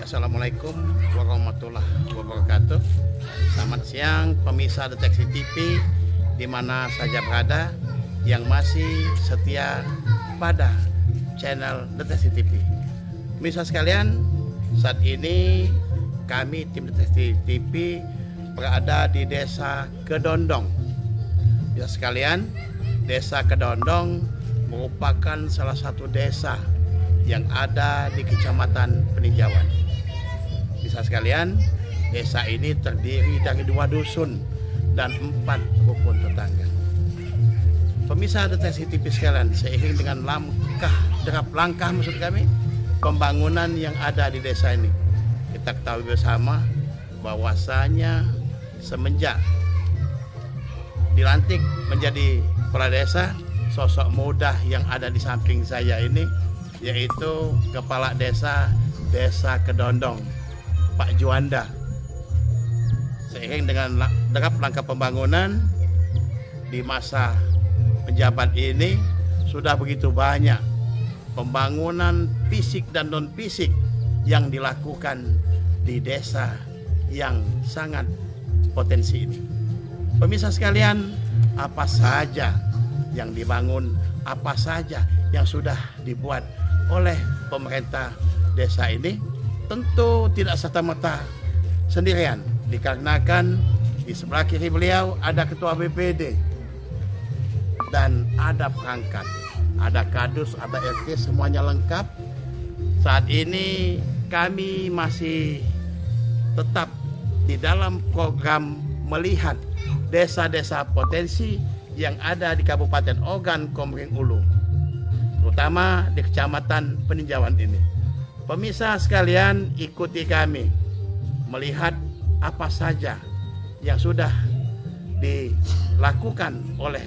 Assalamualaikum warahmatullahi wabarakatuh. Selamat siang pemirsa Deteksi TV di mana saja berada yang masih setia pada channel Deteksi TV. Pemirsa sekalian, saat ini kami tim Deteksi TV berada di Desa Kedondong. Ya sekalian, Desa Kedondong merupakan salah satu desa yang ada di Kecamatan Peninjauan. Bisa sekalian, desa ini terdiri dari 2 dusun dan 4 rukun tetangga. Pemirsa Deteksi TV sekalian, seiring dengan langkah maksud kami, pembangunan yang ada di desa ini, kita ketahui bersama bahwasanya semenjak dilantik menjadi kepala desa, sosok muda yang ada di samping saya ini yaitu Kepala Desa Kedondong, Pak Juanda. Seiring dengan derap langkah pembangunan di masa penjabat ini, sudah begitu banyak pembangunan fisik dan non fisik yang dilakukan di desa yang sangat potensi ini. Pemirsa sekalian, apa saja yang dibangun, apa saja yang sudah dibuat oleh pemerintah desa ini, tentu tidak serta-merta sendirian, dikarenakan di sebelah kiri beliau ada ketua BPD dan ada perangkat, ada kadus, ada RT, semuanya lengkap. Saat ini kami masih tetap di dalam program melihat desa-desa potensi yang ada di Kabupaten Ogan Komering Ulu, terutama di Kecamatan Peninjauan ini. Pemirsa sekalian, ikuti kami melihat apa saja yang sudah dilakukan oleh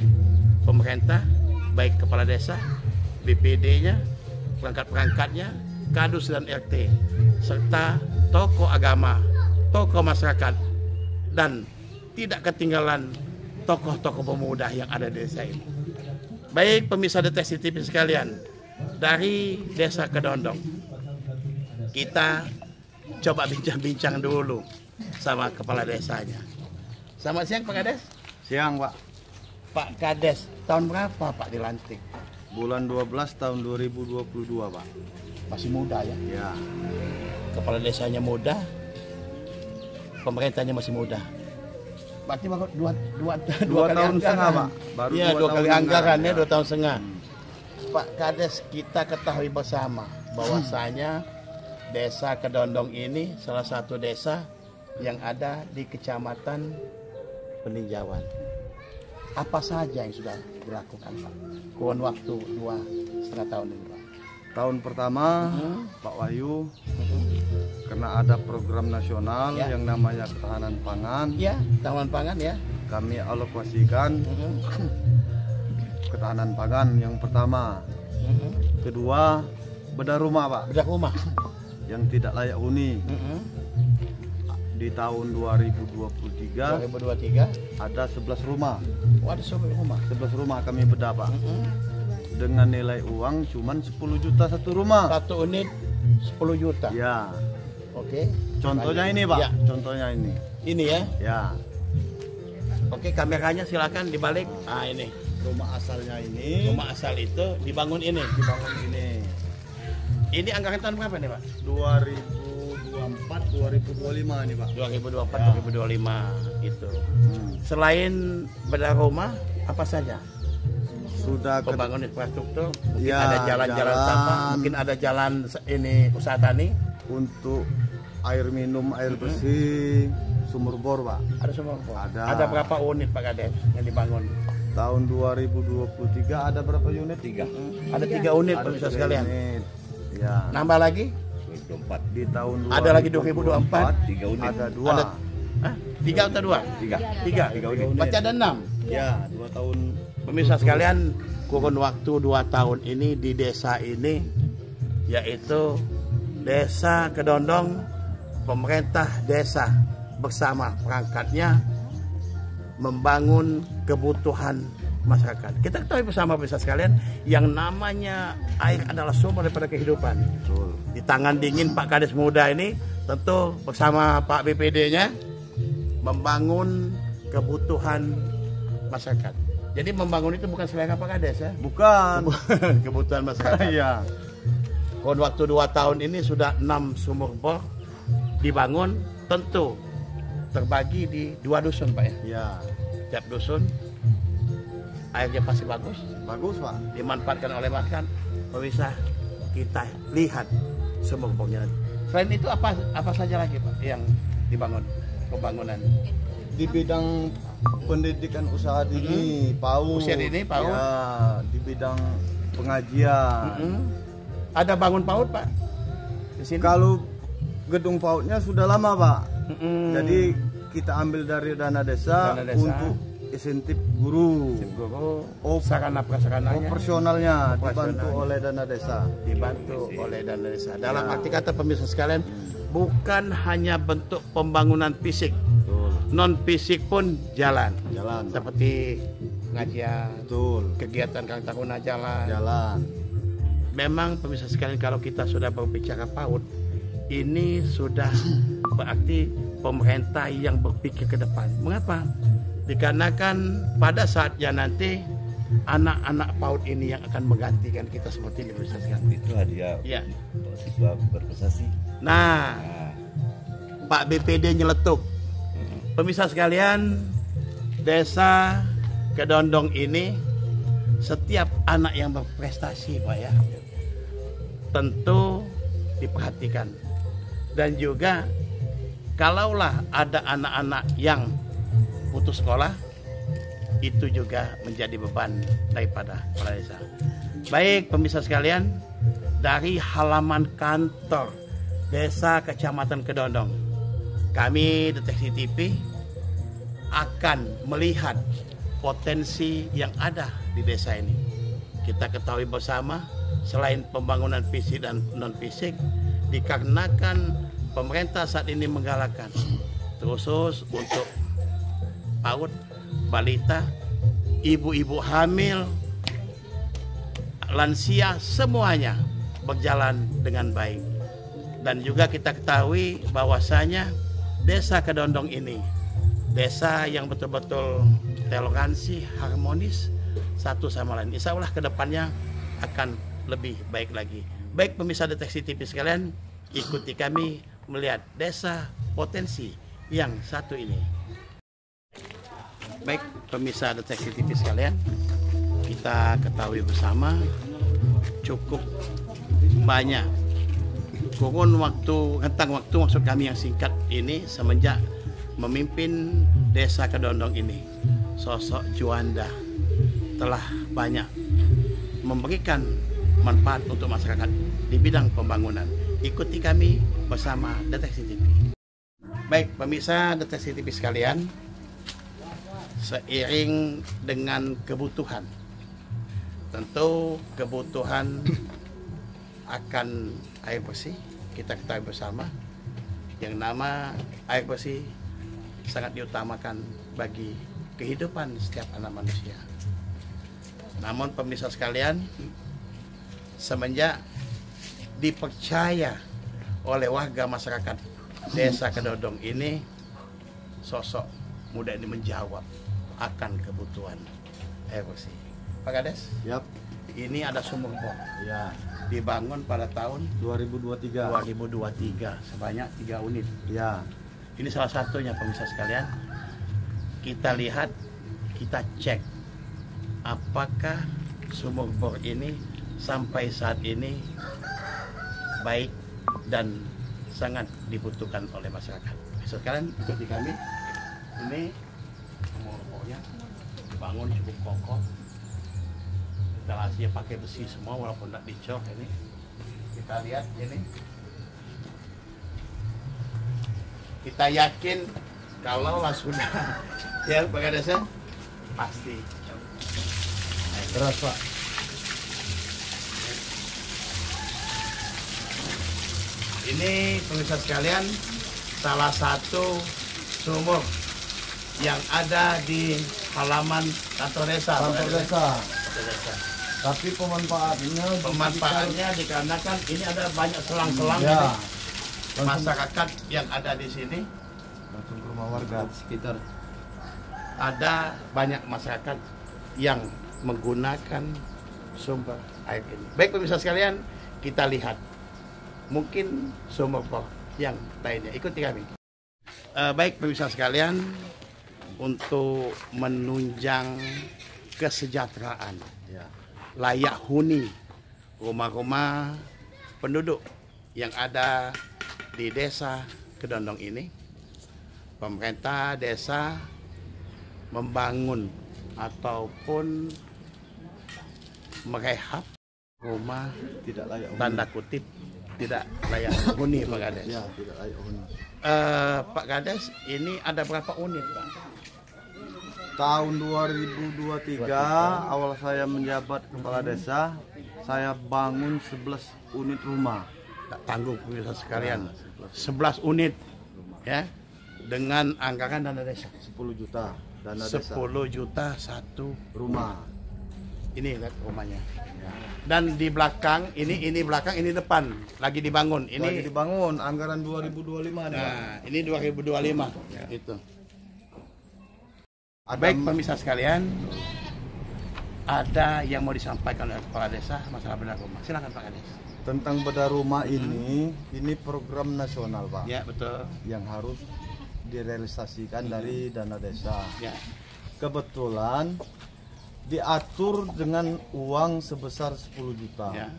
pemerintah, baik kepala desa, BPD-nya, perangkat-perangkatnya, kadus dan RT, serta tokoh agama, tokoh masyarakat, dan tidak ketinggalan tokoh-tokoh pemuda yang ada di desa ini. Baik pemirsa Deteksi TV sekalian, dari Desa Kedondong kita coba bincang-bincang dulu sama kepala desanya. Selamat siang Pak Kades. Siang Pak. Pak Kades, tahun berapa Pak dilantik? Bulan 12 tahun 2022 Pak. Masih muda ya? Ya. Kepala desanya muda, pemerintahnya masih muda. Berarti baru dua tahun setengah Pak. Baru ya, 2 kali anggaran ya, 2 tahun setengah. Pak Kades, kita ketahui bersama bahwasanya Desa Kedondong ini salah satu desa yang ada di Kecamatan Peninjauan. Apa saja yang sudah dilakukan Pak? Kurun waktu 2,5 tahun ini Pak. Tahun pertama Pak Wahyu, karena ada program nasional yang namanya ketahanan pangan. Ya, ketahanan pangan ya. Kami alokasikan ketahanan pangan yang pertama. Kedua, bedah rumah Pak. Bedah rumah yang tidak layak huni. Di tahun 2023 ada 11 rumah. Oh, ada 11 rumah. 11 rumah kami bedah Pak. Dengan nilai uang cuman 10 juta satu rumah. Satu unit 10 juta. Ya. Oke. Contohnya ini Pak. Ya. Contohnya ini. Ini ya. Ya. Oke, kameranya silakan dibalik. Ah, ini. Rumah asalnya ini. Rumah asal itu dibangun ini. Dibangun ini. Ini anggaran tahun berapa nih Pak? 2024 2025 nih Pak. 2024 ya. 2025 itu. Selain bedah rumah, apa saja? Sudah pembangunan infrastruktur, mungkin ya, ada jalan-jalan tapak, mungkin ada jalan ini usaha tani. Untuk air minum, air bersih, sumur bor Pak. Ada sumur bor. Ada berapa unit Pak Kades yang dibangun? Tahun 2023 ada berapa unit? 3. Ada 3 unit pemirsa sekalian. Ya. Nambah lagi? 2024. Di tahun 2024 ada lagi 2024 3 unit. Ada 2. Ada, 3 atau 2? 3 unit. Berarti ada 6. Ya, 2 tahun. Pemirsa sekalian, kurun waktu 2 tahun ini di desa ini, yaitu Desa Kedondong, pemerintah desa bersama perangkatnya membangun kebutuhan masyarakat. Kita ketahui bersama pemirsa sekalian, yang namanya air adalah sumber daripada kehidupan. Betul. Di tangan dingin Pak Kades muda ini tentu bersama Pak BPD-nya membangun kebutuhan masyarakat. Jadi membangun itu bukan selera Pak Kades ya? Bukan. Kebutuhan masyarakat. Iya. Kon waktu 2 tahun ini sudah 6 sumur bor dibangun, tentu terbagi di 2 dusun Pak ya. Iya. Tiap dusun airnya pasti bagus, Bagus, Pak. dimanfaatkan oleh masyarakat. Pemirsa, kita lihat sumur bornya. Selain itu apa saja lagi Pak yang dibangun pembangunan? Di bidang pendidikan usaha dini, PAUD. Usia dini, PAUD. Ya, di bidang pengajian. Ada bangun PAUD Pak di sini? Kalau gedung PAUD-nya sudah lama, Pak. Mm-mm. Jadi kita ambil dari dana desa, Dana desa. untuk insentif guru. Sarana-prasarananya Operasionalnya dibantu Operasionalnya. oleh dana desa. dibantu oleh dana desa. Dalam arti kata pemirsa sekalian, bukan hanya bentuk pembangunan fisik, Betul. non fisik pun jalan. Jalan. Seperti pengajian, Betul. kegiatan Karang Taruna jalan. Jalan. Memang pemirsa sekalian, kalau kita sudah berbicara PAUD, ini sudah berarti pemerintah yang berpikir ke depan. Mengapa? Dikarenakan pada saatnya nanti anak-anak PAUD ini yang akan menggantikan kita seperti ini pemirsa sekalian. Itu hadiah Ya. untuk siswa berprestasi. Nah, Pak BPD nyeletuk. Pemirsa sekalian, desa Kedondong ini setiap anak yang berprestasi Pak ya, tentu diperhatikan. Dan juga kalaulah ada anak-anak yang putus sekolah, itu juga menjadi beban daripada kepala desa. Baik pemirsa sekalian, dari halaman kantor Desa Kecamatan Kedondong, kami Deteksi TV akan melihat potensi yang ada di desa ini. Kita ketahui bersama, selain pembangunan fisik dan non fisik, dikarenakan pemerintah saat ini menggalakkan khusus untuk PAUD, balita, ibu-ibu hamil, lansia, semuanya berjalan dengan baik. Dan juga kita ketahui bahwasanya desa Kedondong ini desa yang betul-betul toleransi, harmonis satu sama lain. Insya Allah kedepannya akan lebih baik lagi. Baik pemirsa Deteksi TV sekalian, ikuti kami melihat desa potensi yang satu ini. Baik pemirsa Deteksi TV sekalian, kita ketahui bersama cukup banyak rentang waktu maksud kami yang singkat ini semenjak memimpin desa Kedondong ini, sosok Juanda telah banyak memberikan manfaat untuk masyarakat di bidang pembangunan. Ikuti kami bersama Deteksi TV. Baik pemirsa Deteksi TV sekalian, seiring dengan kebutuhan, tentu kebutuhan akan air bersih, kita ketahui bersama, yang nama air bersih sangat diutamakan bagi kehidupan setiap anak manusia. Namun pemirsa sekalian, semenjak dipercaya oleh warga masyarakat desa Kedondong ini, sosok muda ini menjawab akan kebutuhan air bersih. Pak Kades, Yap. ini ada sumur bor Ya. dibangun pada tahun 2023. 2023 sebanyak 3 unit. Ya. Ini salah satunya pemirsa sekalian. Kita lihat, kita cek apakah sumur bor ini sampai saat ini baik dan sangat dibutuhkan oleh masyarakat. Pemirsa sekalian, ikuti kami. Ini sumur bornya dibangun cukup kokoh. Instalasinya pakai besi semua walaupun tidak dicor ini. Kita lihat ini. Kita yakin kalau sudah ya Pak Kades, pasti. Nah, terus Pak. Ini pemirsa sekalian, salah satu sumur yang ada di halaman kantor desa. Kantor desa. Kantor desa. Tapi Pemanfaatnya dikarenakan ini ada banyak selang-selang ya, ini. Masyarakat yang ada di sini langsung ke rumah warga sekitar. Ada banyak masyarakat yang menggunakan sumber air ini. Baik pemirsa sekalian, kita lihat mungkin sumber yang lainnya. Ikuti kami. Baik pemirsa sekalian, untuk menunjang kesejahteraan, Ya. layak huni rumah-rumah penduduk yang ada di desa Kedondong ini, pemerintah desa membangun ataupun merehab rumah Tidak layak huni. tanda kutip tidak layak huni Pak Kades. Ya, tidak layak huni. Pak Kades, ini ada berapa unit Pak? Tahun 2023 awal saya menjabat kepala desa, saya bangun 11 unit rumah. Tak tanggung pemirsa sekalian, 11 unit ya, dengan anggaran dana desa 10 juta dana desa. 10 juta satu. Rumah. Ini lihat rumahnya. Dan di belakang ini belakang, ini depan lagi dibangun. Lagi Ini dibangun anggaran 2025 nih, Pak. nah, ini 2025 itu. Ada Baik pemirsa sekalian, ada yang mau disampaikan oleh kepala desa masalah bedah rumah. Silakan Pak Kades. tentang bedah rumah ini program nasional, Pak. Ya betul. Yang harus direalisasikan dari dana desa. Ya. Kebetulan diatur dengan uang sebesar 10 juta. Ya.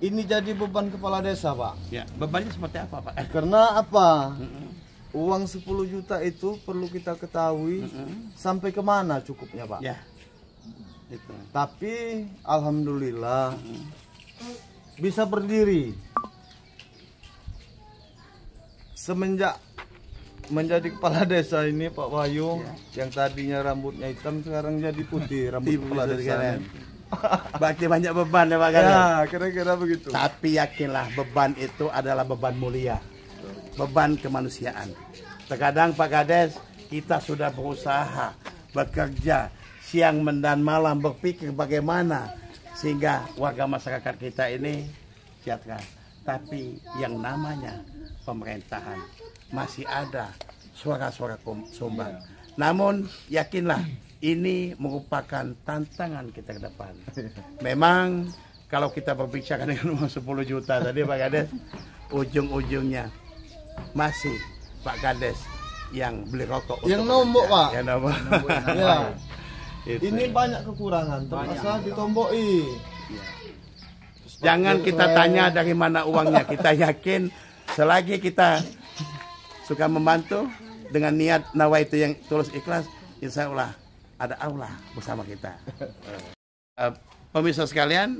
Ini jadi beban kepala desa, Pak. Ya. Bebannya seperti apa Pak? Karena apa? Mm-mm. Uang 10 juta itu perlu kita ketahui sampai kemana cukupnya, Pak. Ya. Itu. Tapi alhamdulillah bisa berdiri. Semenjak menjadi kepala desa ini Pak Wahyu, yang tadinya rambutnya hitam sekarang jadi putih rambut kepala desa. Berarti banyak beban ya Pak Kades. Ya, kira-kira begitu. Tapi yakinlah beban itu adalah beban mulia, beban kemanusiaan. Terkadang Pak Kades, kita sudah berusaha, bekerja siang dan malam, berpikir bagaimana sehingga warga masyarakat kita ini sejahtera. Tapi yang namanya pemerintahan masih ada suara-suara sumbang. Namun yakinlah ini merupakan tantangan kita ke depan. Memang kalau kita berbicara dengan uang 10 juta tadi Pak Kades, ujung-ujungnya masih Pak Kades yang beli rokok. Yang untuk nombok, bekerja. Pak. Yang nombok. Ya. Itu. Ini banyak kekurangan, terpaksa ditomboi. Jangan kita tanya dari mana uangnya. Kita yakin selagi kita suka membantu dengan niat nawaitu yang tulus ikhlas, insya Allah ada Allah bersama kita. Pemirsa sekalian,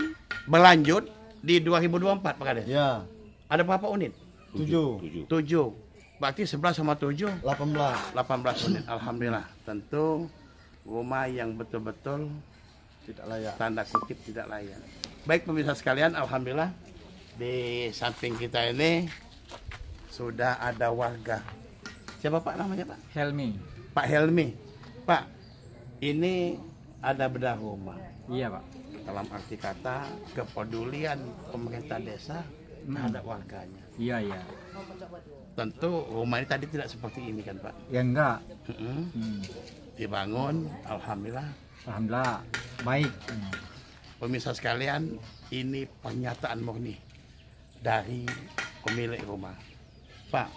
berlanjut di 2024 Pak Kades. Ya, Ada berapa unit? 7, 7. Berarti 11 sama 7, 18. 18 unit. Alhamdulillah. Tentu rumah yang betul-betul Tidak layak. tanda kutip tidak layak. Baik pemirsa sekalian, alhamdulillah di samping kita ini sudah ada warga. Siapa Pak namanya Pak? Helmi. Pak Helmi. Pak, ini ada bedah rumah. Iya Pak. Dalam arti kata kepedulian pemerintah desa terhadap warganya. Iya iya. Tentu rumah ini tadi tidak seperti ini kan Pak. Ya enggak. Dibangun, alhamdulillah. Alhamdulillah baik. Pemirsa sekalian, ini pernyataan murni dari pemilik rumah. Pak,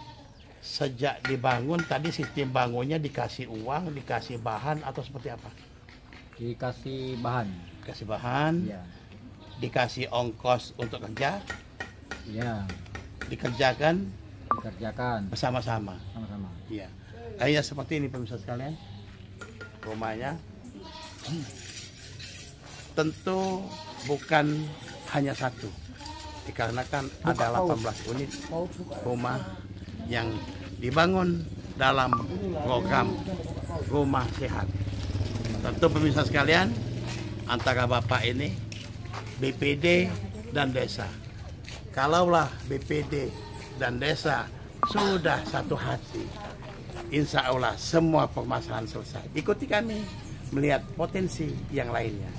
sejak dibangun tadi sistem bangunnya dikasih uang, dikasih bahan atau seperti apa? Dikasih bahan. Dikasih bahan, Iya. dikasih ongkos untuk kerja, Iya. dikerjakan Dikerjakan bersama-sama. sama-sama. Iya. Kayaknya seperti ini pemirsa sekalian. Rumahnya tentu bukan hanya satu. Dikarenakan ada 18 unit rumah yang dibangun dalam program Rumah Sehat. Tentu pemirsa sekalian, antara Bapak ini, BPD dan desa. Kalaulah BPD dan desa sudah satu hati, insya Allah semua permasalahan selesai. Ikuti kami melihat potensi yang lainnya.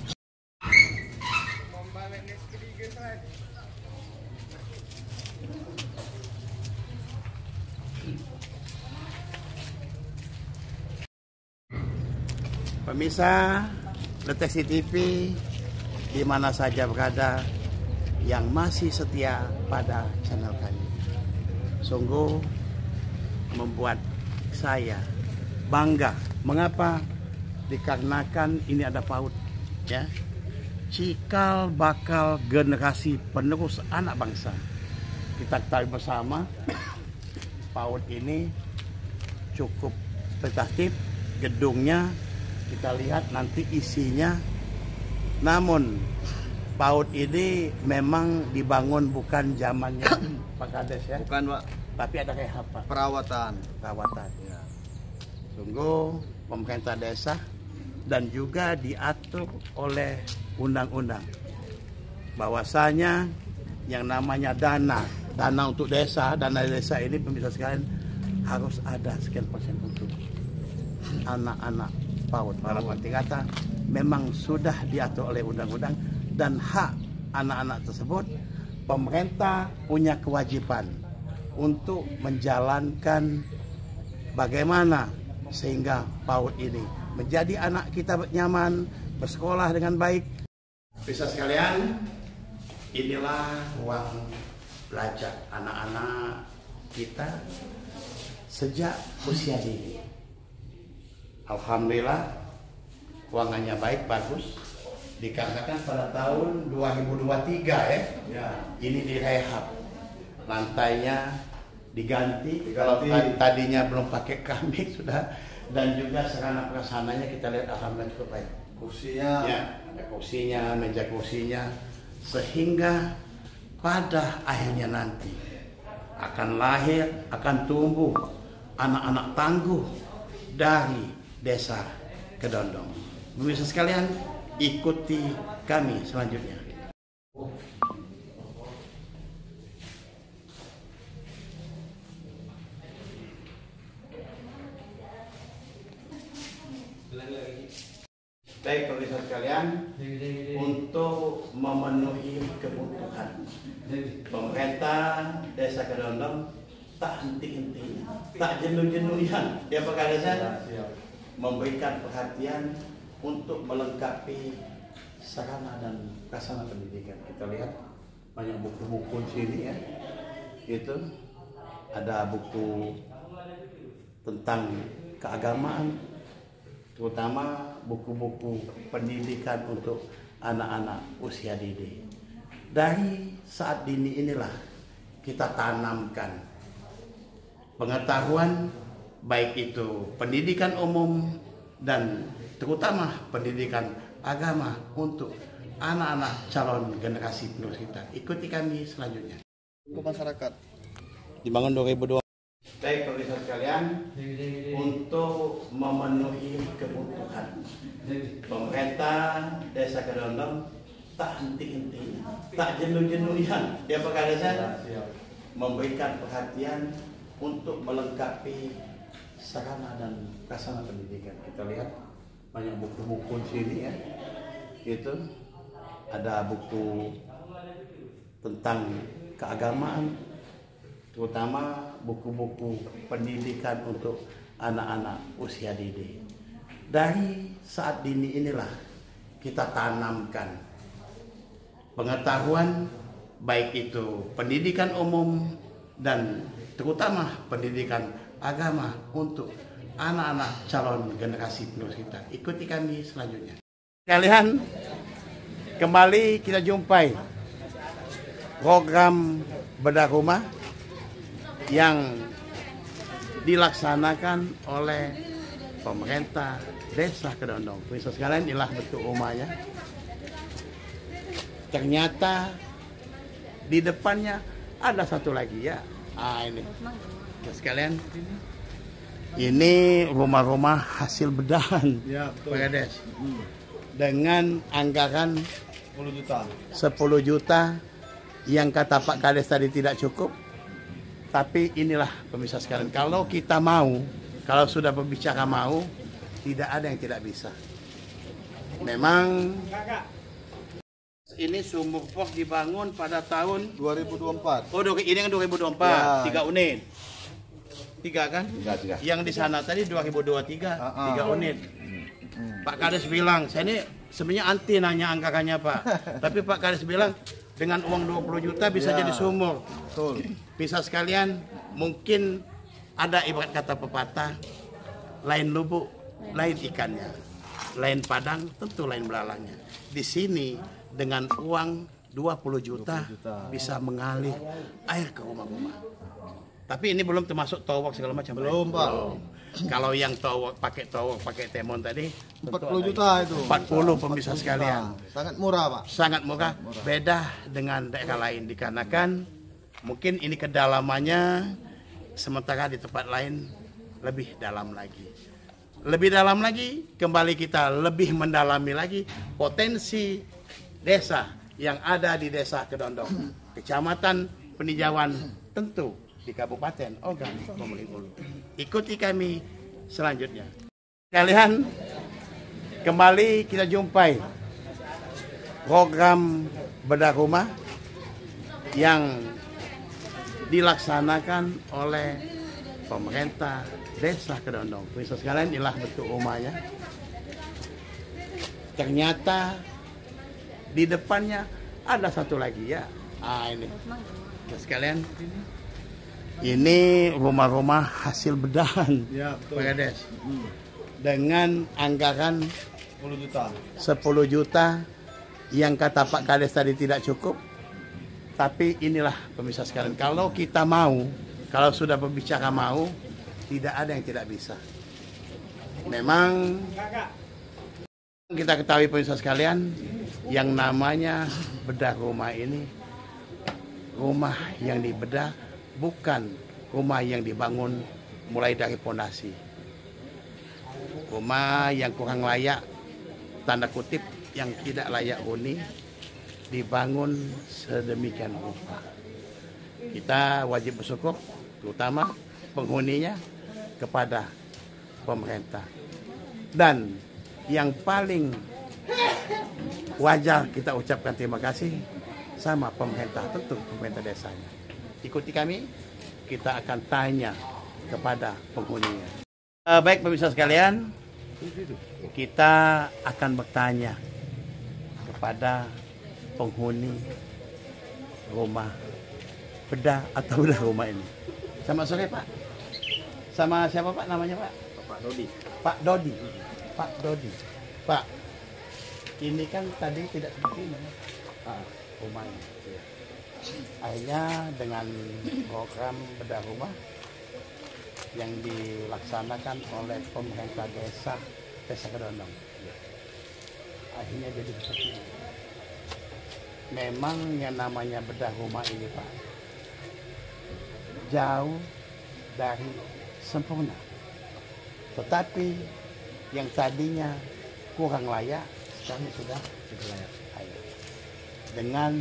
Pemirsa Deteksi TV di mana saja berada yang masih setia pada channel kami, sungguh membuat saya bangga. Mengapa? Dikarenakan ini ada PAUD, ya, cikal bakal generasi penerus anak bangsa. Kita ketahui bersama PAUD ini cukup prestatif, gedungnya kita lihat nanti isinya. Namun PAUD ini memang dibangun bukan zamannya Pak Kades, ya. Bukan, Pak. Tapi ada rehab, Pak. Perawatan. Ya. Sungguh pemerintah desa dan juga diatur oleh undang-undang bahwasanya yang namanya dana untuk desa, dana desa ini pemirsa sekalian harus ada sekian persen untuk anak-anak PAUD. Dalam arti kata memang sudah diatur oleh undang-undang dan hak anak-anak tersebut pemerintah punya kewajiban untuk menjalankan bagaimana sehingga PAUD ini menjadi anak kita nyaman, bersekolah dengan baik. Bisa sekalian, inilah ruang belajar anak-anak kita sejak usia dini. Alhamdulillah ruangannya baik, bagus. Dikarenakan pada tahun 2023 ya, ini direhab, lantainya diganti. Kalau tadinya belum pakai keramik sudah, dan juga sarana prasananya kita lihat alhamdulillah cukup baik. Kursinya, ya, ada kursinya, meja kursinya, sehingga pada akhirnya nanti akan lahir, akan tumbuh anak-anak tangguh dari desa Kedondong. Pemirsa sekalian, ikuti kami selanjutnya. Baik pemirsa sekalian, untuk memenuhi kebutuhan pemerintah desa Kedondong tak henti-hentinya, tak jenuh-jenuhnya, ya Pak Kades, memberikan perhatian untuk melengkapi sarana dan prasarana pendidikan. Kita lihat banyak buku-buku di sini, ya. Itu ada buku tentang keagamaan, terutama buku-buku pendidikan untuk anak-anak usia dini. Dari saat dini inilah kita tanamkan pengetahuan, baik itu pendidikan umum dan terutama pendidikan agama untuk anak-anak calon generasi penerus kita. Ikuti kami selanjutnya. Masyarakat Dibangun 2002. Baik pemirsa sekalian, untuk memenuhi kebutuhan pemerintah desa Kedondong tak henti-hentinya, tak jenuh-jenuhnya, ya Pak Kades, memberikan perhatian untuk melengkapi sarana dan prasarana pendidikan. Kita lihat banyak buku-buku di sini, ya. Itu ada buku tentang keagamaan, terutama buku-buku pendidikan untuk anak-anak usia dini. Dari saat dini inilah kita tanamkan pengetahuan, baik itu pendidikan umum dan terutama pendidikan agama untuk anak-anak calon generasi penerus kita. Ikuti kami selanjutnya. Kalian kembali kita jumpai program bedah rumah yang dilaksanakan oleh pemerintah desa Kedondong. Pemirsa sekalian, inilah bentuk rumahnya. Ternyata di depannya ada satu lagi, ya. Ini sekalian, ini rumah-rumah hasil bedahan, ya, Pak Kades, dengan anggaran 10 juta. 10 juta yang kata Pak Kades tadi tidak cukup. Tapi inilah pemirsa sekalian, kalau kita mau Kalau sudah berbicara mau, tidak ada yang tidak bisa. Memang ini sumur pos dibangun pada tahun 2024. Oh, ini kan 2024, Ya. 3 unit. 3 kan? 3. Yang di sana tadi 2023, 3 unit. Pak Kades bilang, saya ini sebenarnya anti nanya anggarannya Pak. Tapi Pak Kades bilang, dengan uang 20 juta bisa Ya. jadi sumur. Betul. Bisa sekalian, mungkin ada ibarat kata pepatah, lain lubuk, lain ikannya. Lain padang, tentu lain belalangnya. Di sini, dengan uang 20 juta, bisa mengalir air ke rumah-rumah. Tapi ini belum termasuk tower segala macam. Belum, Pak. Kalau yang tower, pakai temon tadi 40 juta itu. 40 pemirsa sekalian. Sangat murah, Pak. Sangat murah. Beda dengan daerah lain dikarenakan mungkin ini kedalamannya sementara di tempat lain lebih dalam lagi. Lebih dalam lagi, kembali kita lebih mendalami lagi potensi desa yang ada di Desa Kedondong, Kecamatan Peninjauan, tentu di Kabupaten Ogan Komering Ulu. Ikuti kami selanjutnya. Kalian kembali kita jumpai program bedah rumah yang dilaksanakan oleh pemerintah Desa Kedondong. Pemirsa sekalian, inilah bentuk rumahnya. Ternyata di depannya ada satu lagi ya. Ini. Pemirsa sekalian, ini rumah-rumah hasil bedahan Ya, betul. Pak Kades. Dengan anggaran 10 juta. 10 juta yang kata Pak Kades tadi tidak cukup. Tapi inilah pemirsa sekalian, kalau kita mau, kalau sudah berbicara mau, tidak ada yang tidak bisa. Memang kita ketahui pemirsa sekalian, yang namanya bedah rumah ini, rumah yang dibedah bukan rumah yang dibangun mulai dari pondasi. Rumah yang kurang layak, tanda kutip yang tidak layak huni, dibangun sedemikian rupa. Kita wajib bersyukur, terutama penghuninya, kepada pemerintah. Dan yang paling wajar kita ucapkan terima kasih sama pemerintah, tentu pemerintah desanya. Ikuti kami, kita akan tanya kepada penghuninya. Baik pemirsa sekalian, kita akan bertanya kepada penghuni rumah bedah atau bedah rumah ini. Selamat sore Pak. Sama siapa Pak namanya Pak? Pak Dodi. Pak Dodi. Pak Dodi. Pak, ini kan tadi tidak seperti ini rumahnya. Akhirnya dengan program bedah rumah yang dilaksanakan oleh pemerintah Desa Kedondong, akhirnya jadi seperti ini. Memang yang namanya bedah rumah ini Pak, jauh dari sempurna. Tetapi yang tadinya kurang layak, sekarang sudah layak. Dengan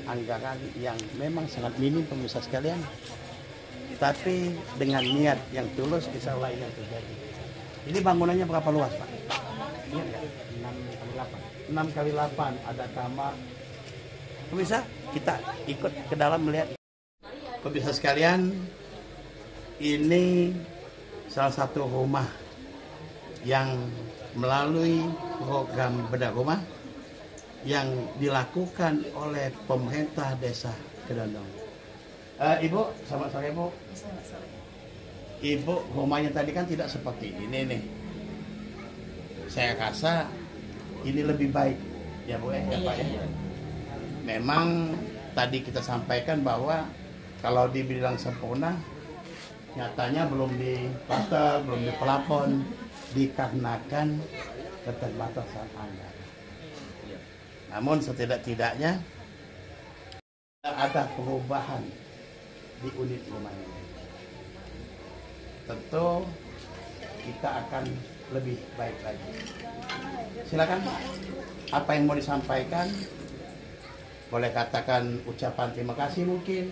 anggaran yang memang sangat minim pemirsa sekalian, tapi dengan niat yang tulus, insya Allah ini yang terjadi. Ini bangunannya berapa luas Pak? 6 kali 8, ada kamar. Pemirsa, kita ikut ke dalam melihat. Pemirsa sekalian, ini salah satu rumah yang melalui program bedah rumah yang dilakukan oleh pemerintah Desa Kedondong. Ibu, selamat sore Ibu. Ibu, rumahnya tadi kan tidak seperti ini nih. Saya rasa ini lebih baik ya Bu ya Pak ya. Memang tadi kita sampaikan bahwa kalau dibilang sempurna, nyatanya belum di plaster, belum di pelapon, dikarenakan keterbatasan anggaran. Namun setidak-tidaknya ada perubahan di unit rumah ini. Tentu kita akan lebih baik lagi. Silakan Pak, apa yang mau disampaikan? Boleh katakan ucapan terima kasih mungkin,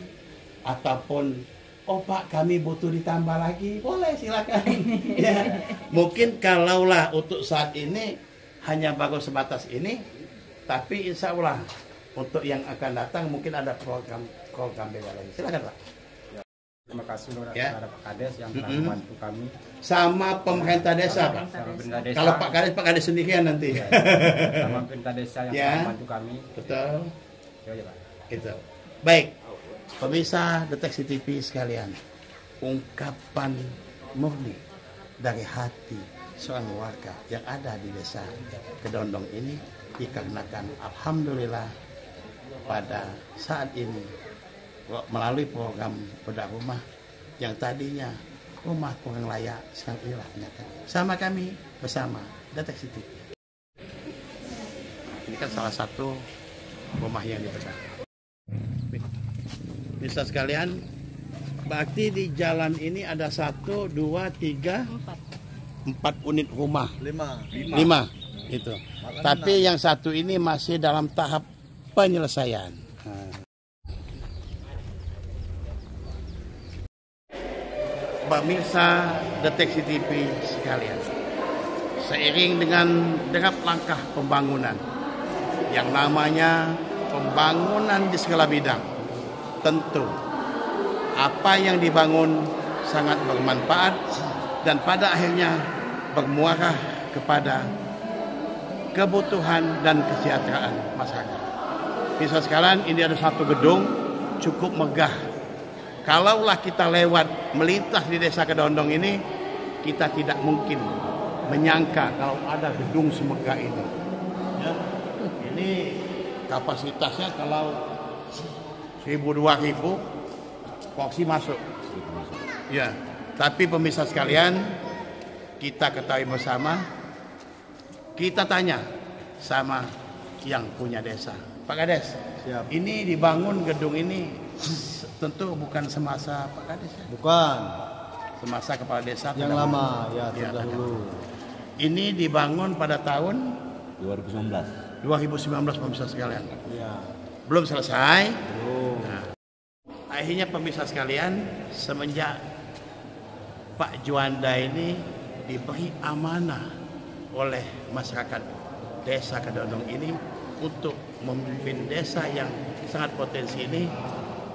ataupun oh Pak kami butuh ditambah lagi, boleh silakan. Ya, mungkin kalaulah untuk saat ini hanya baru sebatas ini, tapi insya Allah untuk yang akan datang mungkin ada program beda lagi. Silakan Pak. Terima kasih Ya. kepada Pak Kades yang telah membantu kami. Sama pemerintah desa Pak. Sama pemerintah desa. Kalau Pak Kades sendirian nanti. Sama pemerintah desa yang Ya. telah membantu kami. Betul. Itu aja, Pak. Itu. Baik. Pemirsa Deteksi TV sekalian, ungkapan murni dari hati seorang warga yang ada di desa Kedondong ini dikarenakan alhamdulillah pada saat ini melalui program bedah rumah yang tadinya rumah kurang layak sekarang inilah kenyataan. Sama kami bersama Deteksi TV. Ini kan salah satu rumah yang dibedah. Bisa sekalian, berarti di jalan ini ada 1, 2, 3, 4 unit rumah. 5 itu. Tapi yang satu ini masih dalam tahap penyelesaian. Pemirsa Deteksi TV sekalian, seiring dengan derap langkah pembangunan yang namanya pembangunan di segala bidang, tentu apa yang dibangun sangat bermanfaat dan pada akhirnya bermuara kepada kebutuhan dan kesejahteraan masyarakat. Bisa sekalian, ini ada satu gedung cukup megah. Kalaulah kita lewat melintas di desa Kedondong ini, kita tidak mungkin menyangka kalau ada gedung semegah ini. Ya, ini kapasitasnya kalau 1.000-2.000 porsi masuk. Ya, tapi pemirsa sekalian, kita ketahui bersama, kita tanya sama yang punya desa. Pak Kades, Siap. ini dibangun gedung ini tentu bukan semasa Pak Kades ya? Bukan. Semasa kepala desa Yang terdahulu. lama, ya Ya, terdahulu. Ini dibangun pada tahun 2019. 2019 pemirsa sekalian. Ya. Belum selesai. Belum. Nah, akhirnya pemirsa sekalian, semenjak Pak Juanda ini diberi amanah oleh masyarakat desa Kedondong ini untuk memimpin desa yang sangat potensi ini,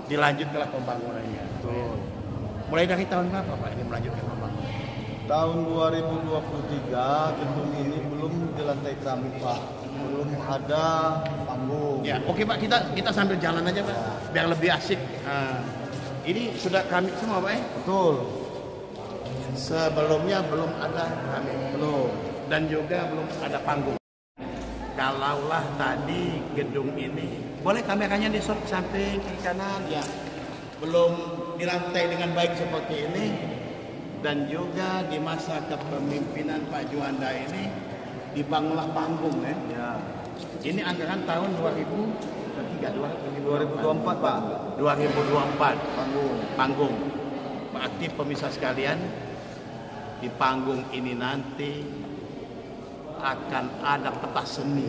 dilanjutkanlah pembangunannya. Mulai dari tahun berapa Pak ini melanjutkan pembangunan? Tahun 2023 gedung ini belum di lantai keramik Pak. Belum ada panggung. Ya, oke Pak, kita sambil jalan aja Pak, biar lebih asik. Ini sudah keramik semua Pak ya? Betul. Sebelumnya belum ada keramik. Belum. Dan juga belum ada panggung. Kalaulah tadi gedung ini, boleh kameranya di shot samping kiri kanan ya, belum dilantai dengan baik seperti ini, dan juga di masa kepemimpinan Pak Juanda ini dibangunlah panggung ya. Ya. Ini anggaran tahun 2024 Pak. 2024 Panggung. panggung. Berarti pemirsa sekalian, di panggung ini nanti akan ada peta seni,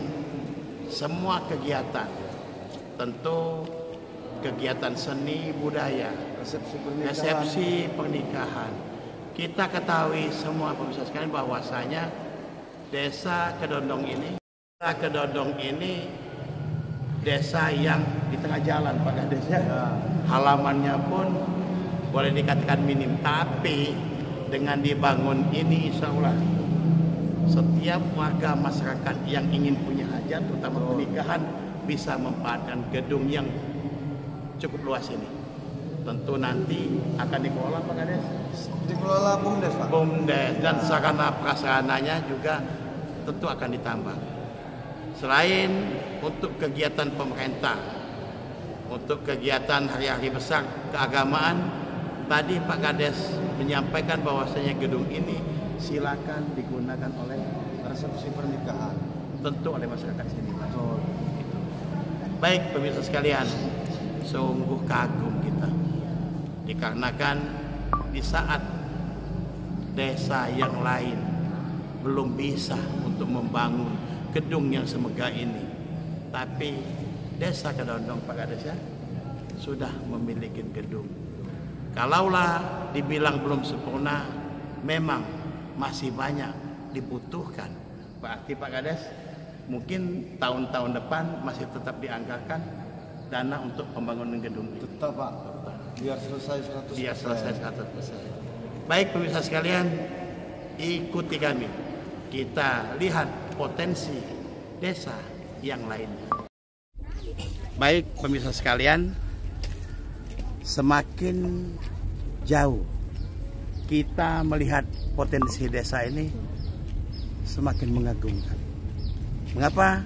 semua kegiatan, tentu kegiatan seni budaya, resepsi pernikahan. Kita ketahui semua pemirsa sekalian bahwasanya desa Kedondong ini desa yang di tengah jalan Pak Kades ya. Halamannya pun boleh dikatakan minim, tapi dengan dibangun ini insya Allah setiap warga masyarakat yang ingin punya hajat, terutama pernikahan, bisa memanfaatkan gedung yang cukup luas ini. Tentu nanti akan dikelola Pak Kades, Dikelola BUMDes Pak. BUMDes, dan sarana prasarananya juga tentu akan ditambah. Selain untuk kegiatan pemerintah, untuk kegiatan hari-hari besar keagamaan, tadi Pak Kades menyampaikan bahwasanya gedung ini silakan digunakan oleh Resepsi pernikahan. tentu oleh masyarakat sini. Betul. Gitu. Baik pemirsa sekalian, sungguh kagum kita dikarenakan di saat desa yang lain belum bisa untuk membangun gedung yang semegah ini, tapi desa Kedondong Pak Kades ya sudah memiliki gedung Kalaulah dibilang belum sempurna, memang masih banyak dibutuhkan. Berarti Pak Kades, mungkin tahun-tahun depan masih tetap dianggarkan dana untuk pembangunan gedung itu. Tetap Pak, biar selesai 100%. Biar selesai 100%. Baik pemirsa sekalian, ikuti kami. Kita lihat potensi desa yang lainnya. Baik pemirsa sekalian, semakin jauh kita melihat potensi desa ini, semakin mengagumkan. Mengapa?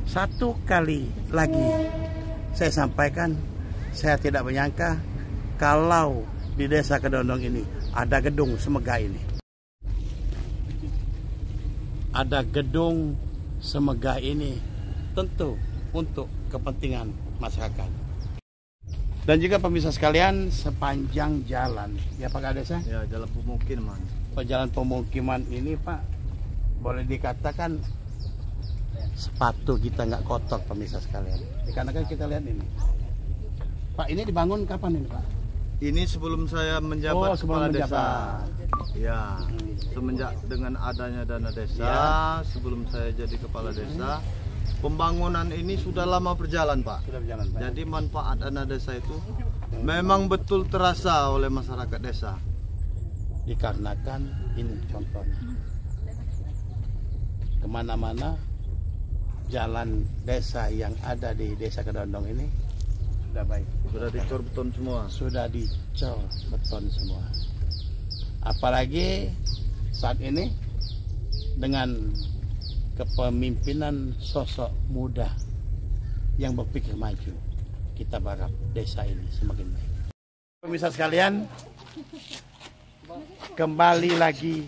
Satu kali lagi saya sampaikan, saya tidak menyangka kalau di Desa Kedondong ini ada gedung semegah ini. Ada gedung semegah ini tentu untuk kepentingan masyarakat. Dan juga pemirsa sekalian, sepanjang jalan, ya Pak Kades, Ya, jalan pemukiman. jalan pemukiman ini Pak, boleh dikatakan sepatu kita nggak kotor pemirsa sekalian. Dikarenakan kita lihat ini, Pak, ini dibangun kapan ini Pak? Ini sebelum saya menjabat sebelum kepala desa. menjabat. Ya, semenjak dengan adanya dana desa, Ya. sebelum saya jadi kepala desa, pembangunan ini sudah lama berjalan Pak. Sudah berjalan Pak. Jadi manfaat dana desa itu memang betul terasa oleh masyarakat desa. Dikarenakan ini contohnya, kemana-mana jalan desa yang ada di Desa Kedondong ini sudah baik, Sudah dicor beton semua. sudah dicor beton semua. Apalagi saat ini dengan kepemimpinan sosok muda yang berpikir maju, kita berharap desa ini semakin baik. Pemirsa sekalian, kembali lagi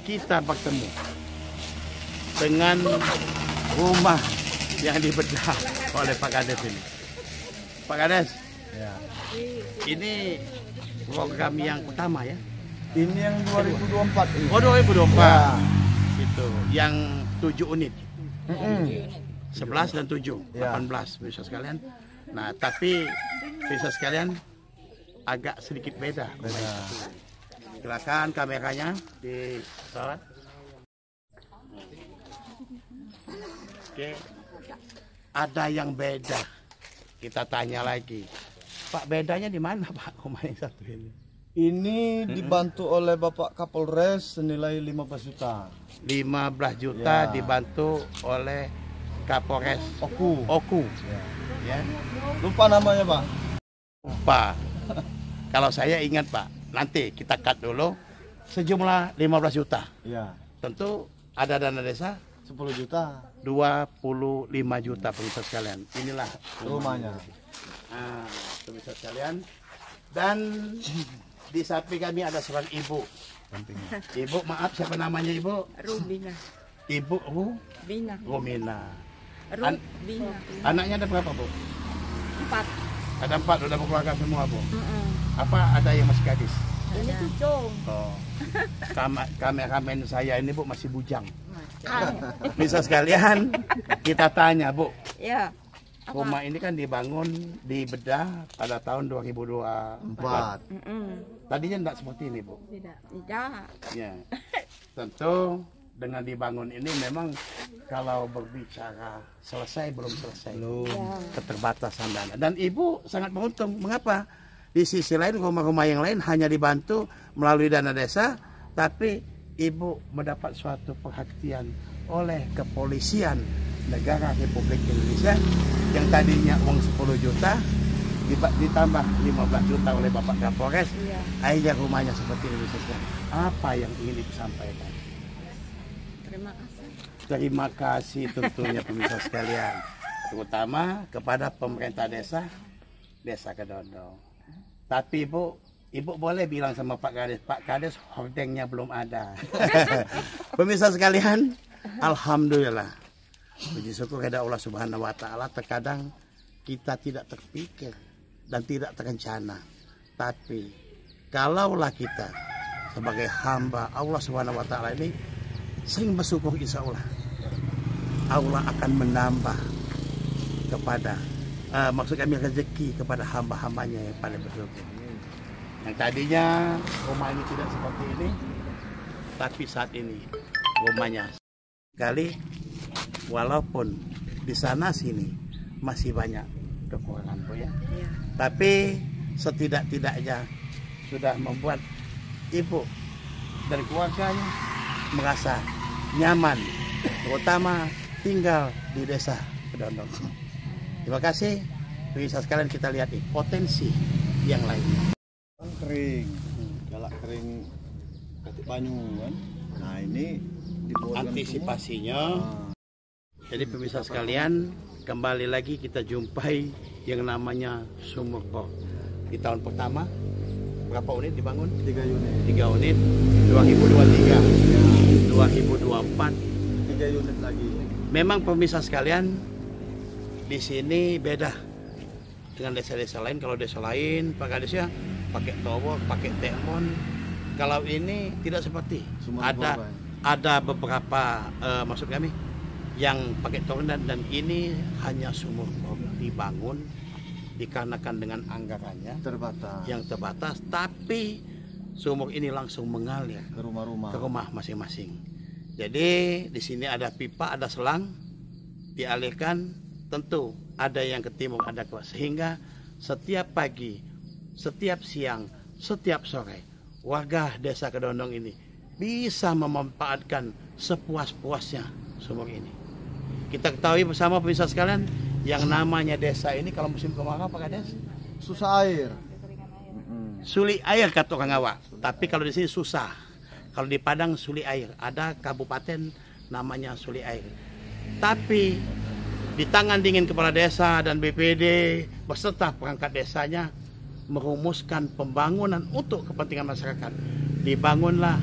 kita bertemu dengan rumah yang dibedah oleh Pak Kades ini. Pak Kades, Ya. ini program yang utama ya? Ini yang 2024 ini. Oh 2024. Itu yang 7 unit. 11 dan 7, Ya. 18 bisa sekalian. Nah, tapi bisa sekalian agak sedikit beda. Silakan kameranya di pesawat. Oke. Ada yang beda. Kita tanya lagi. Pak, bedanya di mana Pak rumah yang satu ini? Ini dibantu oleh Bapak Kapolres senilai 15 juta. 15 juta Ya. dibantu oleh Kapolres Oku. Oku. Ya. Ya. Lupa namanya Pak. Pak, kalau saya ingat Pak, nanti kita cut dulu sejumlah 15 juta. Ya. Tentu ada dana desa 10 juta 25 juta pemirsa sekalian. Inilah rumahnya. Nah, pemirsa sekalian. Dan di samping kami ada seorang ibu. Ibu, maaf siapa namanya Ibu? Rubina. Ibu Bina. Rumina. Rubina. Anaknya ada berapa Bu? 4. Ada 4, udah berkeluarga semua Bu. Apa ada yang masih gadis? Ini cucu. Oh. Kameramen saya ini Bu masih bujang. Ah, Bisa sekalian kita tanya Bu, ya. rumah ini kan dibangun di bedah pada tahun 2024. Tadinya tidak seperti ini Bu. Tidak. Ya. Tentu dengan dibangun ini memang kalau berbicara selesai belum selesai. Keterbatasan dana. Dan Ibu sangat beruntung. Mengapa? Di sisi lain rumah-rumah yang lain hanya dibantu melalui dana desa, tapi Ibu mendapat suatu perhatian oleh kepolisian negara Republik Indonesia yang tadinya uang 10 juta ditambah 15 juta oleh Bapak Kapolres. Iya. Akhirnya rumahnya seperti ini. Apa yang ingin Ibu sampaikan? Terima kasih. Terima kasih tentunya pemirsa sekalian, terutama kepada pemerintah Desa Kedondong. Tapi Ibu boleh bilang sama Pak Kades hordengnya belum ada. Pemirsa sekalian, alhamdulillah. Puji syukur kepada Allah Subhanahu wa taala, terkadang kita tidak terpikir dan tidak terencana. Tapi kalaulah kita sebagai hamba Allah Subhanahu wa taala ini sering bersyukur, insya Allah akan menambah kepada maksud kami rezeki kepada hamba-hambanya yang pada bersyukur. Yang tadinya rumah ini tidak seperti ini, tapi saat ini rumahnya sekali, walaupun di sana sini masih banyak kekurangan, Bu ya. Iya. Tapi setidak-tidaknya sudah membuat ibu dan keluarganya merasa nyaman, terutama tinggal di desa Kedondong. Terima kasih. Bisa sekalian kita lihat nih potensi yang lain. Kering, galak kering ketik banyu kan. Nah ini dibuat Antisipasinya. Jadi pemirsa sekalian, kembali lagi kita jumpai yang namanya sumur bor. Di tahun pertama berapa unit dibangun? 3 unit. 3 unit. 2023, 2024 3 unit lagi. Memang pemirsa sekalian, di sini beda dengan desa-desa lain. Kalau desa lain Pak Kades ya pakai tower, pakai temon. Kalau ini tidak seperti. Ada beberapa maksud kami yang pakai tower dan ini hanya sumur bor dibangun dikarenakan dengan anggarannya yang terbatas, tapi sumur ini langsung mengalir ke rumah-rumah. Ke rumah masing-masing. Jadi di sini ada pipa, ada selang dialirkan, tentu ada yang ke timur, ada ke barat, sehingga setiap pagi, setiap siang, setiap sore warga desa Kedondong ini bisa memanfaatkan sepuas-puasnya sumur ini. Kita ketahui bersama pemirsa sekalian, yang namanya desa ini kalau musim kemarau Pak Kades Susah air. suli air kata orang Awak, tapi kalau di sini susah. Kalau di Padang suli air, ada kabupaten namanya suli air. Tapi di tangan dingin kepala desa dan BPD beserta perangkat desanya merumuskan pembangunan untuk kepentingan masyarakat. Dibangunlah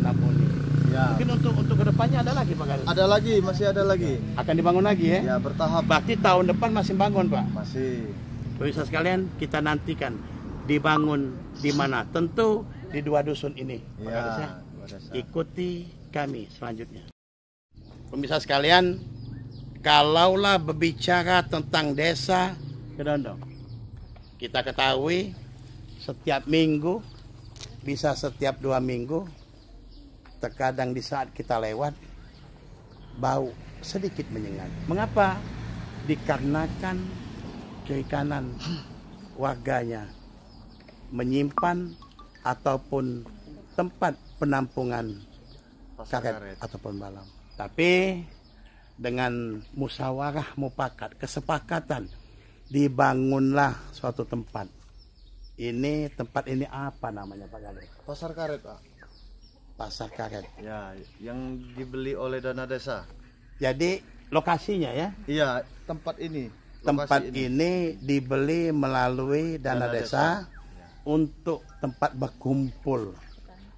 Napoli. Ya. Mungkin untuk kedepannya ada lagi Pak Kades? Ada lagi, masih ada lagi. Akan dibangun lagi ya? Ya bertahap. Berarti tahun depan masih bangun Pak? Masih. Pemirsa sekalian, kita nantikan dibangun di mana? tentu di 2 dusun ini Pak Kades ya? Ikuti kami selanjutnya. Pemirsa sekalian, kalaulah berbicara tentang desa Kedondong, kita ketahui setiap minggu, bisa setiap 2 minggu, terkadang di saat kita lewat bau sedikit menyengat. Mengapa? Dikarenakan kiri kanan warganya menyimpan ataupun tempat penampungan karet ataupun balam. Tapi dengan musyawarah mufakat, kesepakatan, dibangunlah suatu tempat. Ini tempat ini apa namanya Pak Kades? Pasar karet Pak. Pasar karet. Ya, yang dibeli oleh dana desa. Jadi lokasinya ya? Iya, tempat ini. Tempat ini dibeli melalui dana desa untuk tempat berkumpul.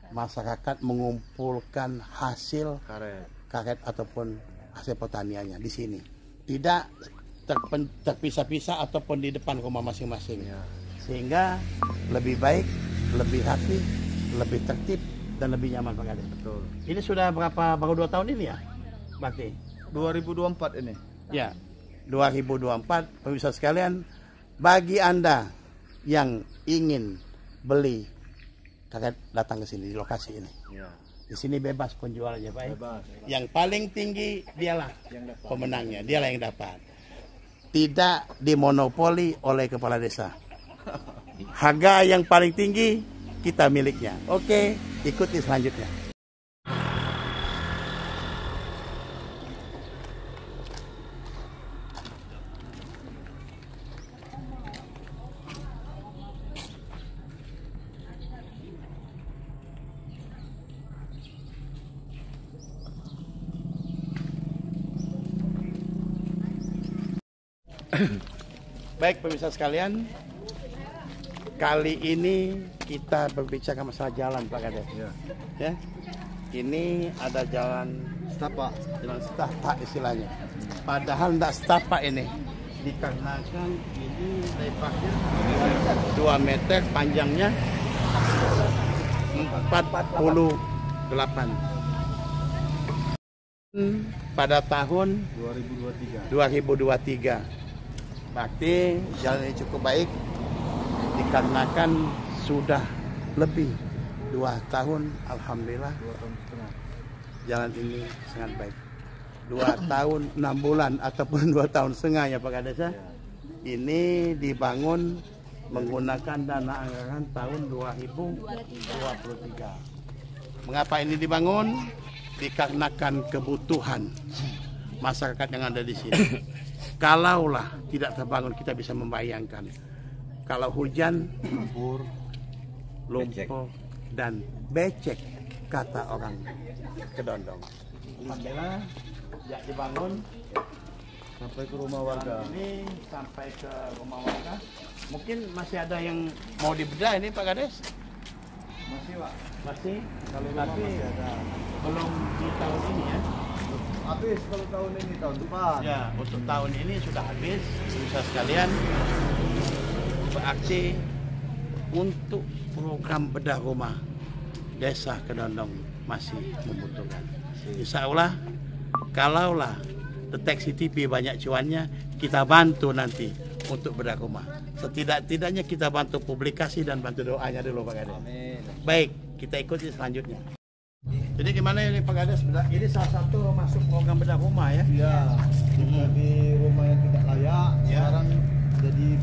Masyarakat mengumpulkan hasil karet ataupun hasil pertaniannya di sini. Tidak terpisah-pisah ataupun di depan rumah masing-masing. Ya. Sehingga lebih baik, lebih rapi, lebih tertib dan lebih nyaman Pak Kades. Betul. Ini sudah berapa, baru 2 tahun ini ya? Berarti 2024 ini. ya, 2024 pemirsa sekalian, bagi Anda yang ingin beli karet datang ke sini di lokasi ini. Ya. Di sini bebas penjualannya Pak. Bebas. Yang paling tinggi dialah pemenangnya, dialah yang dapat. Tidak dimonopoli oleh kepala desa. Harga yang paling tinggi kita miliknya. Oke, ikuti selanjutnya. Baik pemirsa sekalian, kali ini kita berbicara masalah jalan Pak Kades. Ya. Ini ada jalan Setapak. jalan setapak istilahnya. Padahal tidak setapak ini. Dikarenakan ini lebarnya 2 meter, panjangnya 48. Pada tahun 2023. Berarti jalan ini cukup baik dikarenakan sudah lebih 2 tahun, alhamdulillah 2 tahun setengah. jalan ini sangat baik. 2 tahun 6 bulan ataupun 2 tahun setengah ya Pak Kades ya. Ini dibangun menggunakan dana anggaran tahun 2023. Mengapa ini dibangun? Dikarenakan kebutuhan masyarakat yang ada di sini. Kalaulah tidak terbangun, kita bisa membayangkan kalau hujan, lumpur dan becek, kata orang Kedondong. Alhamdulillah sejak dibangun Sampai ke rumah warga. ini sampai ke rumah warga. Mungkin masih ada yang mau dibedah ini Pak Kades? Masih Pak. Masih? Kalau rumah Tapi masih ada. belum di tahun ini ya? Habis kalau tahun ini, tahun depan. Ya, untuk tahun ini sudah habis. Bisa sekalian beraksi untuk program bedah rumah Desa Kedondong masih membutuhkan. Insya Allah, kalaulah deteksi TV banyak cuannya, kita bantu nanti untuk bedah rumah. Setidak-tidaknya kita bantu publikasi dan bantu doanya dulu Pak Kades. Amin. Baik, kita ikuti selanjutnya. Jadi gimana ini Pak Kades? Ini salah satu masuk program bedah rumah ya? Iya. Di rumah yang tidak layak, Ya. sekarang jadi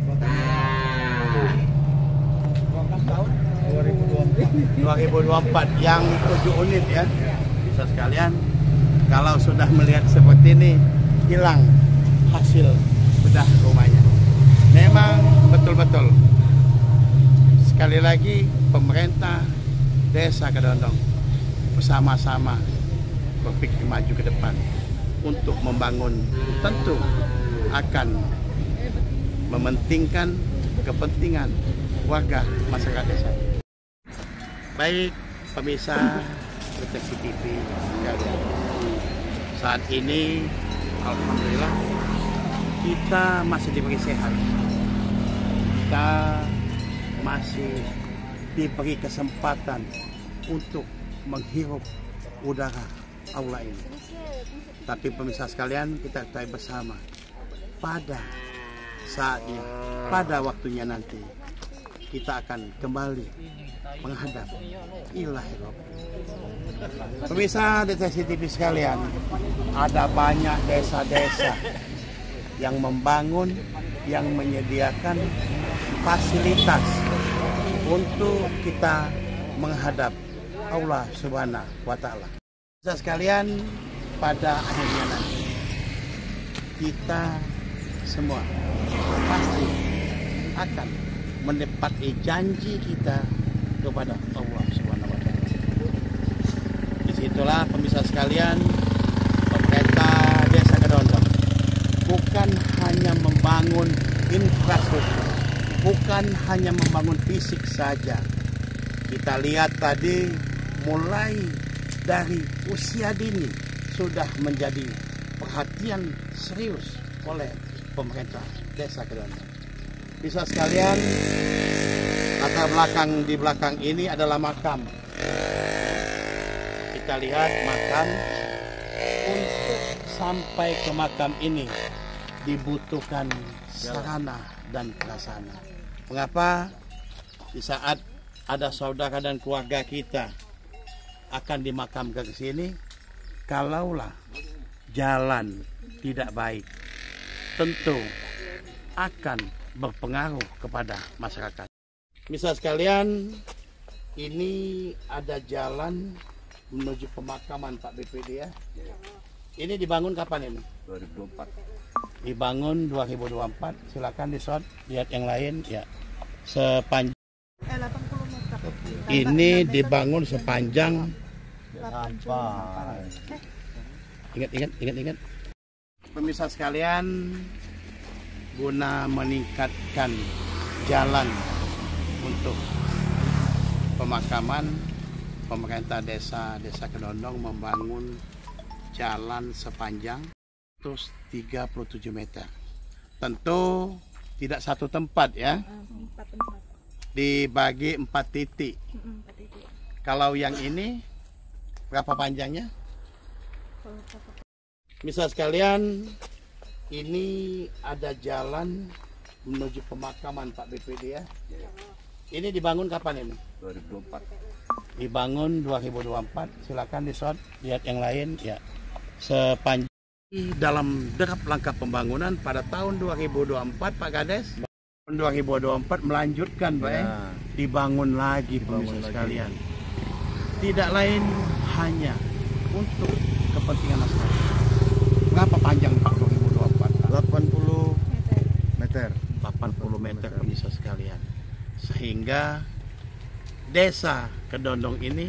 Program tahun 2024. 2024 yang 7 unit ya. Bisa sekalian, kalau sudah melihat seperti ini, hilang hasil bedah rumahnya. Memang betul-betul. Sekali lagi, pemerintah Desa Kedondong bersama-sama berpikir maju ke depan untuk membangun, tentu akan mementingkan kepentingan warga masyarakat desa. Baik pemirsa Deteksi TV sekalian, saat ini alhamdulillah kita masih diberi sehat, kita masih diberi kesempatan untuk menghirup udara aula ini. Tapi pemirsa sekalian, kita ketahui bersama, pada saatnya, pada waktunya nanti, kita akan kembali menghadap Ilahi Rabbi. Pemirsa Deteksi TV sekalian, ada banyak desa-desa yang membangun, yang menyediakan fasilitas untuk kita menghadap Allah Subhanahu wa Ta'ala. Pemirsa sekalian, pada akhirnya nanti kita semua pasti akan menepati janji kita kepada Allah Subhanahu wa Ta'ala. Disitulah pemirsa sekalian, pemerintah Desa Kedondong bukan hanya membangun infrastruktur, bukan hanya membangun fisik saja. Kita lihat tadi, mulai dari usia dini sudah menjadi perhatian serius oleh pemerintah Desa Kedondong. Bisa sekalian, latar belakang di belakang ini adalah makam. Kita lihat makam. Untuk sampai ke makam ini dibutuhkan sarana dan prasarana. Mengapa? Di saat ada saudara dan keluarga kita akan dimakamkan ke sini, kalaulah jalan tidak baik, tentu akan berpengaruh kepada masyarakat. Misal sekalian, ini ada jalan menuju pemakaman Pak BPD ya. Ini dibangun kapan ini? 2024. Dibangun 2024. Silakan di-shot, lihat yang lain ya. Sepanjang 80 meter. ini dibangun sepanjang, Sampai. ingat. Pemirsa sekalian, guna meningkatkan jalan untuk pemakaman, pemerintah Desa Kedondong membangun jalan sepanjang 137 meter. Tentu tidak satu tempat ya, 4 tempat. dibagi 4 titik. 4 titik. Kalau yang ini berapa panjangnya? Misal sekalian, ini ada jalan menuju pemakaman Pak BPD ya. Ini dibangun kapan ini? 2024. Dibangun 2024. Silakan di-shot, lihat yang lain ya. Sepanjang dalam derap langkah pembangunan pada tahun 2024 Pak Kades. Tahun 2024 melanjutkan Pak ya. Dibangun lagi pemirsa sekalian. Tidak lain hanya untuk kepentingan masyarakat. Berapa panjang Pak 2024? 80 meter. 80 meter pemirsa sekalian. Sehingga desa Kedondong ini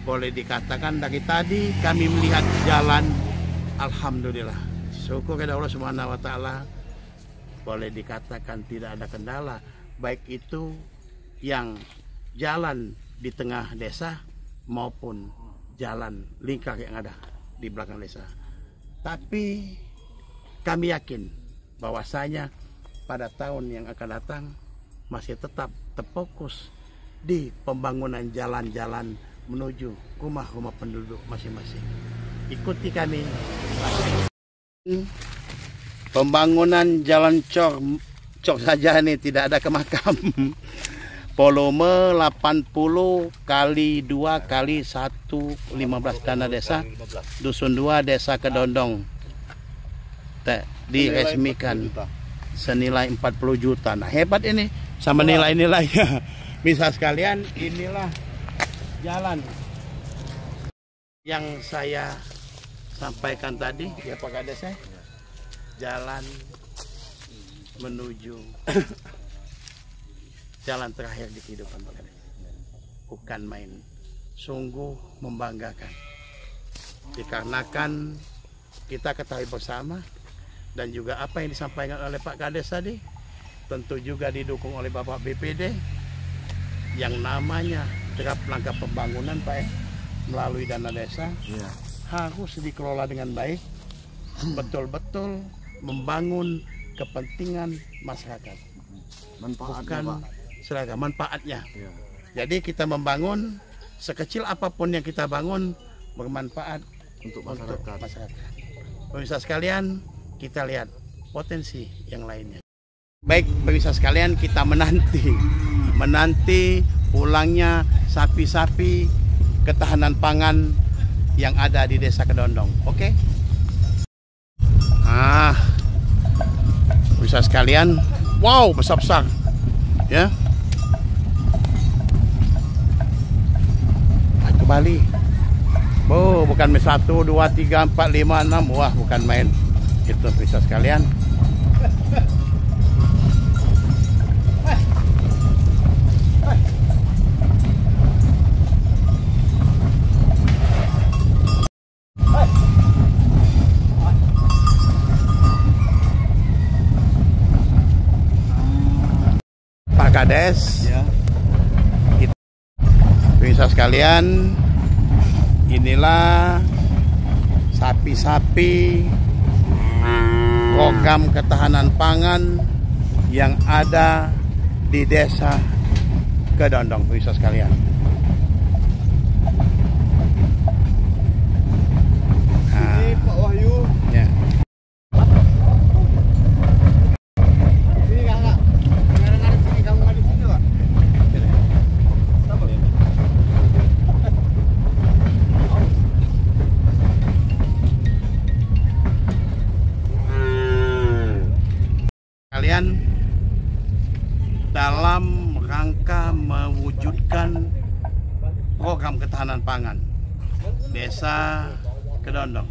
boleh dikatakan dari tadi kami melihat jalan, alhamdulillah. Syukur kepada Allah Subhanahu wa taala, boleh dikatakan tidak ada kendala, baik itu yang jalan di tengah desa maupun jalan lingkar yang ada di belakang desa. Tapi kami yakin bahwasanya pada tahun yang akan datang masih tetap terfokus di pembangunan jalan-jalan menuju rumah-rumah penduduk masing-masing. Ikuti kami. Pembangunan jalan cor saja nih, tidak ada ke makam. Volume 80 kali 2 kali 1 15 dana desa. Dusun 2 Desa Kedondong. Diresmikan senilai 40 juta. Nah, hebat ini sama nilai-nilainya. Bisa sekalian, inilah jalan yang saya sampaikan tadi ya Pak Kades ya. Jalan menuju jalan terakhir di kehidupan Pak Kades. Bukan main, sungguh membanggakan. Dikarenakan kita ketahui bersama dan juga apa yang disampaikan oleh Pak Kades tadi tentu juga didukung oleh Bapak BPD yang namanya derap langkah pembangunan Pak ya, melalui dana desa harus dikelola dengan baik, betul-betul membangun kepentingan masyarakat, bukan seragam manfaatnya. Jadi kita membangun sekecil apapun yang kita bangun bermanfaat untuk masyarakat. Pemirsa sekalian, kita lihat potensi yang lainnya. Baik pemirsa sekalian, kita menanti pulangnya sapi-sapi ketahanan pangan yang ada di Desa Kedondong. Oke? Pemirsa sekalian, wow, besar-besar. Ya. Kembali. Oh, bukan 1 2 3 4 5 6. Wah, bukan main. Itu pemirsa sekalian. Pak Kades, ya. Pemirsa sekalian, inilah sapi-sapi program ketahanan pangan yang ada di Desa Kedondong, pemirsa sekalian. Ini Pak Wahyu. Ya. Kalian dalam rangka mewujudkan program ketahanan pangan Desa Kedondong,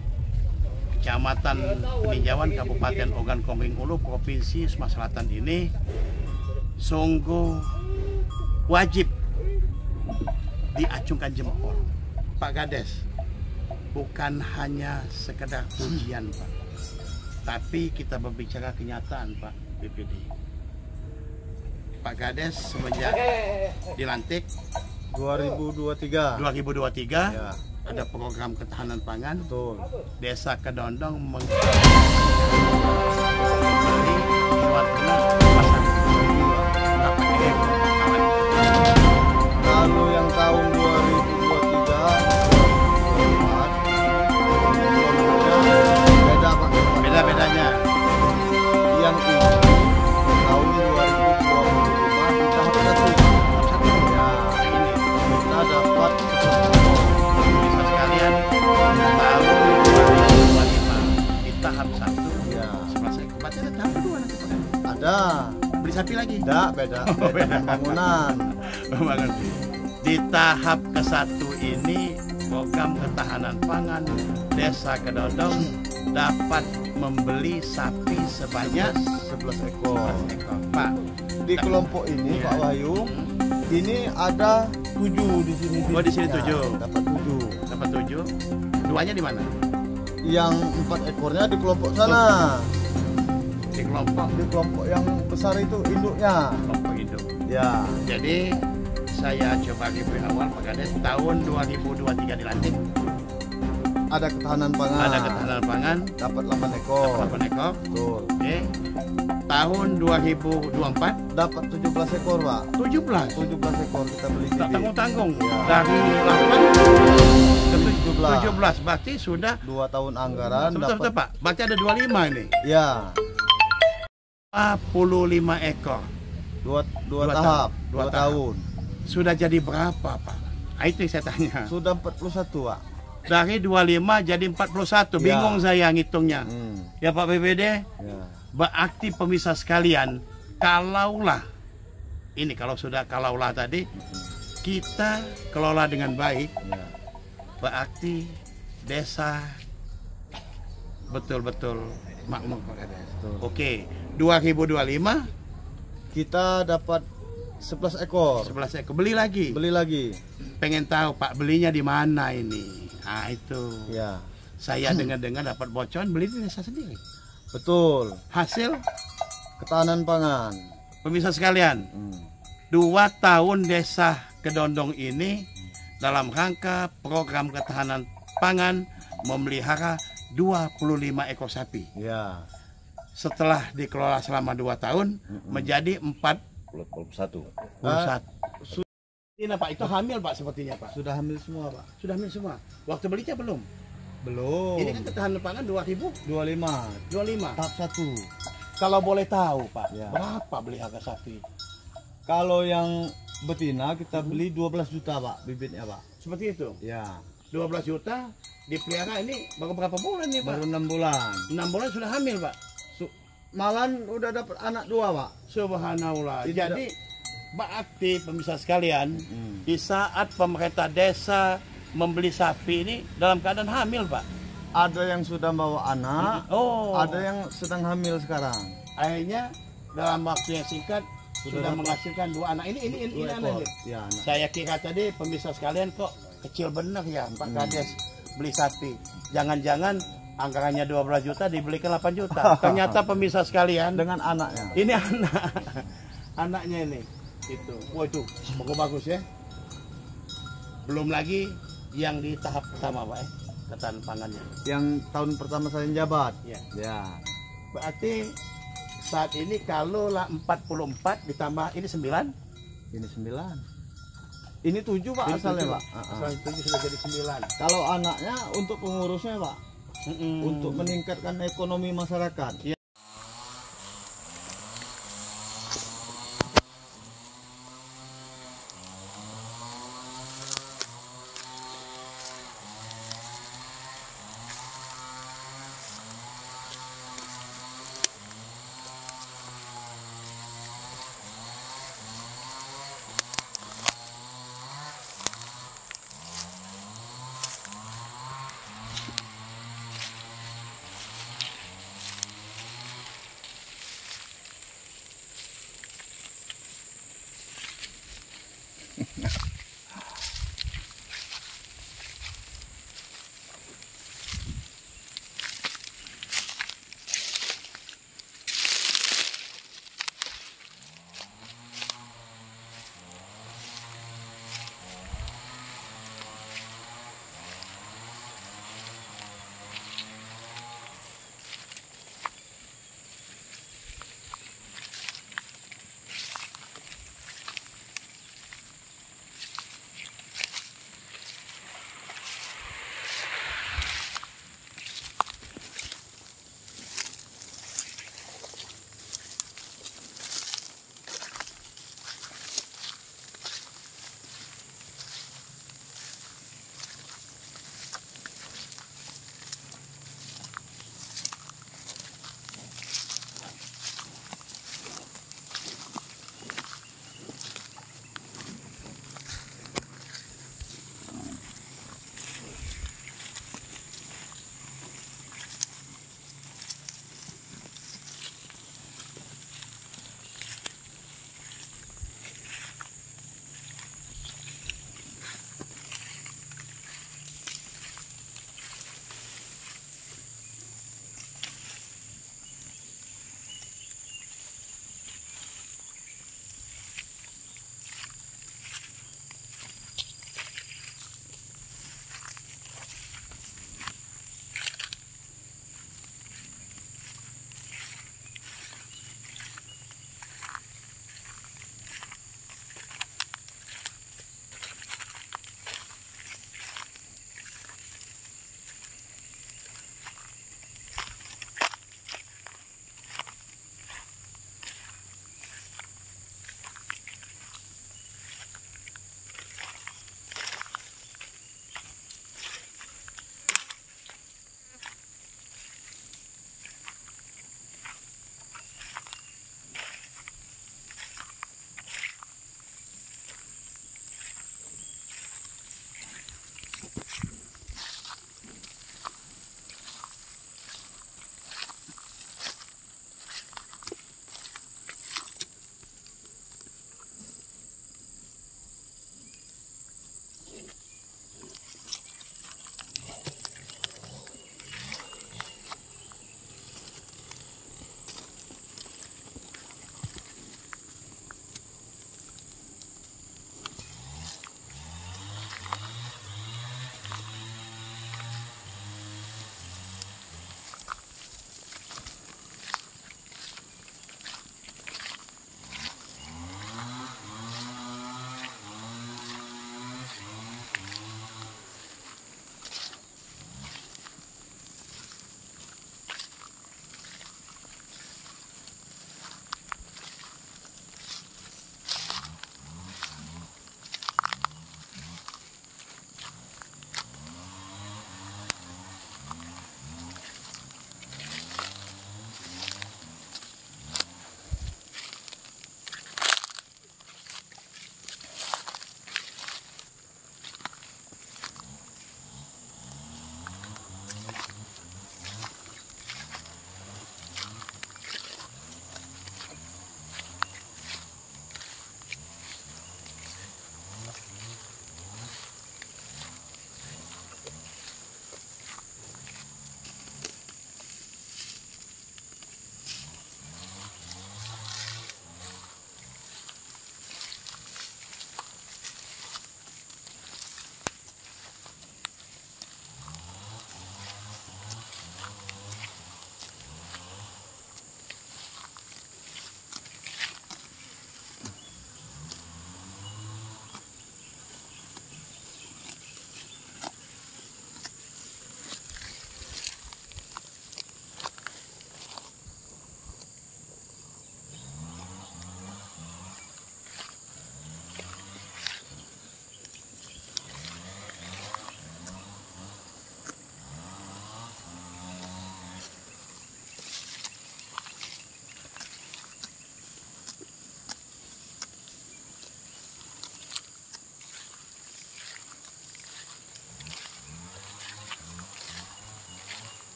Kecamatan Peninjauan, Kabupaten Ogan Komering Ulu, Provinsi Sumatera Selatan ini sungguh wajib diacungkan jempol. Pak Kades, bukan hanya sekedar pujian Pak, tapi kita berbicara kenyataan Pak BPD. Pak Kades semenjak dilantik 2023 ya. Ada program ketahanan pangan. Betul. Desa Kedondong membeli suatu pasar. Berapa ini? Lalu yang tahun 2023 beda Pak. Beda-bedanya. Yang ini tahun 2025 di tahap 1. ada tahap kedua nanti Pak. Ada. Beli sapi lagi. Tidak, beda. Oh, Beda beda. pembangunan. Pembangunan. Di tahap ke-1 ini program ketahanan pangan Desa Kedondong dapat membeli sapi sebanyak 11 ekor. 11 ekor. Pak, Di kelompok ini Iya. Pak Wahyu, ini ada 7 di sini. Oh, di sini titiknya. 7. Dapat 7. dapat 7. Duanya di mana? Yang 4 ekornya di kelompok sana. Di kelompok Di kelompok yang besar itu induknya. hidup. Ya. Jadi saya coba review awal Pak Kades, tahun 2023 dilantik Ada ketahanan pangan. ada ketahanan pangan Dapat 8 ekor. 8 ekor. Betul. Oke. Tahun 2024 Dapat 17 ekor, Pak. 17. 17 ekor kita beli Tak bibit. tanggung-tanggung. Ya. Dari 8 ke 17. 17. Berarti sudah 2 tahun anggaran betul dapat. Pak. Berarti ada 25 ini. Ya. 45 ekor. Dua Dua tahap, tahap. 2 Dua tahun. Sudah jadi berapa, Pak? Ah, itu yang saya tanya. Sudah 41, Pak. Dari 25 jadi 41. Ya. Bingung saya ngitungnya. Hmm. Ya Pak BPD, Ya. berarti pemirsa sekalian, kalaulah ini kalau sudah kalaulah tadi kita kelola dengan baik, Ya. berarti desa betul-betul makmur Pak Kades. Betul. Oke, 2025 Kita dapat 11 ekor. 11 ekor. Beli lagi. Beli lagi. Pengen tahu Pak belinya di mana ini? Ah itu. Ya. Saya dengar-dengar dapat bocoran beli di desa sendiri. Betul. Hasil Ketahanan pangan. pemirsa sekalian, 2 tahun Desa Kedondong ini dalam rangka program ketahanan pangan memelihara 25 ekor sapi. Ya. Setelah dikelola selama 2 tahun menjadi 41. 41. Ini Pak, itu hamil Pak sepertinya Pak. Sudah hamil semua, Pak. Sudah hamil semua. Waktu belinya belum. Belum. Ini kan ketahanan pangan 2025. 25. Tahap 1. Kalau boleh tahu Pak, Ya. berapa beli harga sapi? Kalau yang betina kita beli 12 juta, Pak, bibitnya, Pak. Seperti itu. Ya. 12 juta dipelihara ini baru berapa bulan nih Pak? Baru 6 bulan. 6 bulan sudah hamil Pak. Malan udah dapat anak 2, Pak. Subhanallah. Tidak. Jadi berarti pemirsa sekalian, di saat pemerintah desa membeli sapi ini dalam keadaan hamil Pak. Ada yang sudah bawa anak, Oh. ada yang sedang hamil sekarang. Akhirnya dalam waktu yang singkat sudah dapat menghasilkan 2 anak. Ini 2 anak ekor. ini. Ya, anak. Saya kira tadi pemirsa sekalian kok kecil benar ya Pak Kades beli sapi. Jangan-jangan anggarannya 12 juta dibelikan 8 juta. Ternyata pemirsa sekalian Dengan anaknya. ini anak anaknya ini itu. Wah itu bagus ya. Belum lagi yang di tahap pertama Pak ketahanan pangannya. Yang tahun pertama saya jabat. Ya. Ya. Berarti saat ini kalau lah 44 ditambah ini 9. Ini 9. Ini 7, Pak, asalnya, Pak. Asal 7 sudah jadi 9. Kalau anaknya untuk pengurusnya, Pak, Mm-mm. untuk meningkatkan ekonomi masyarakat. Ya.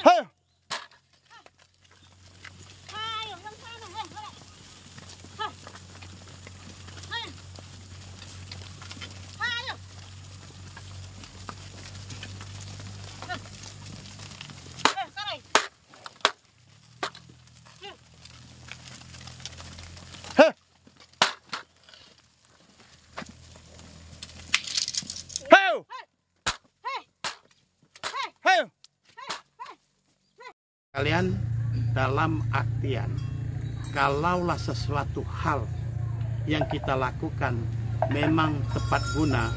Hei. Kalian dalam artian kalaulah sesuatu hal yang kita lakukan memang tepat guna,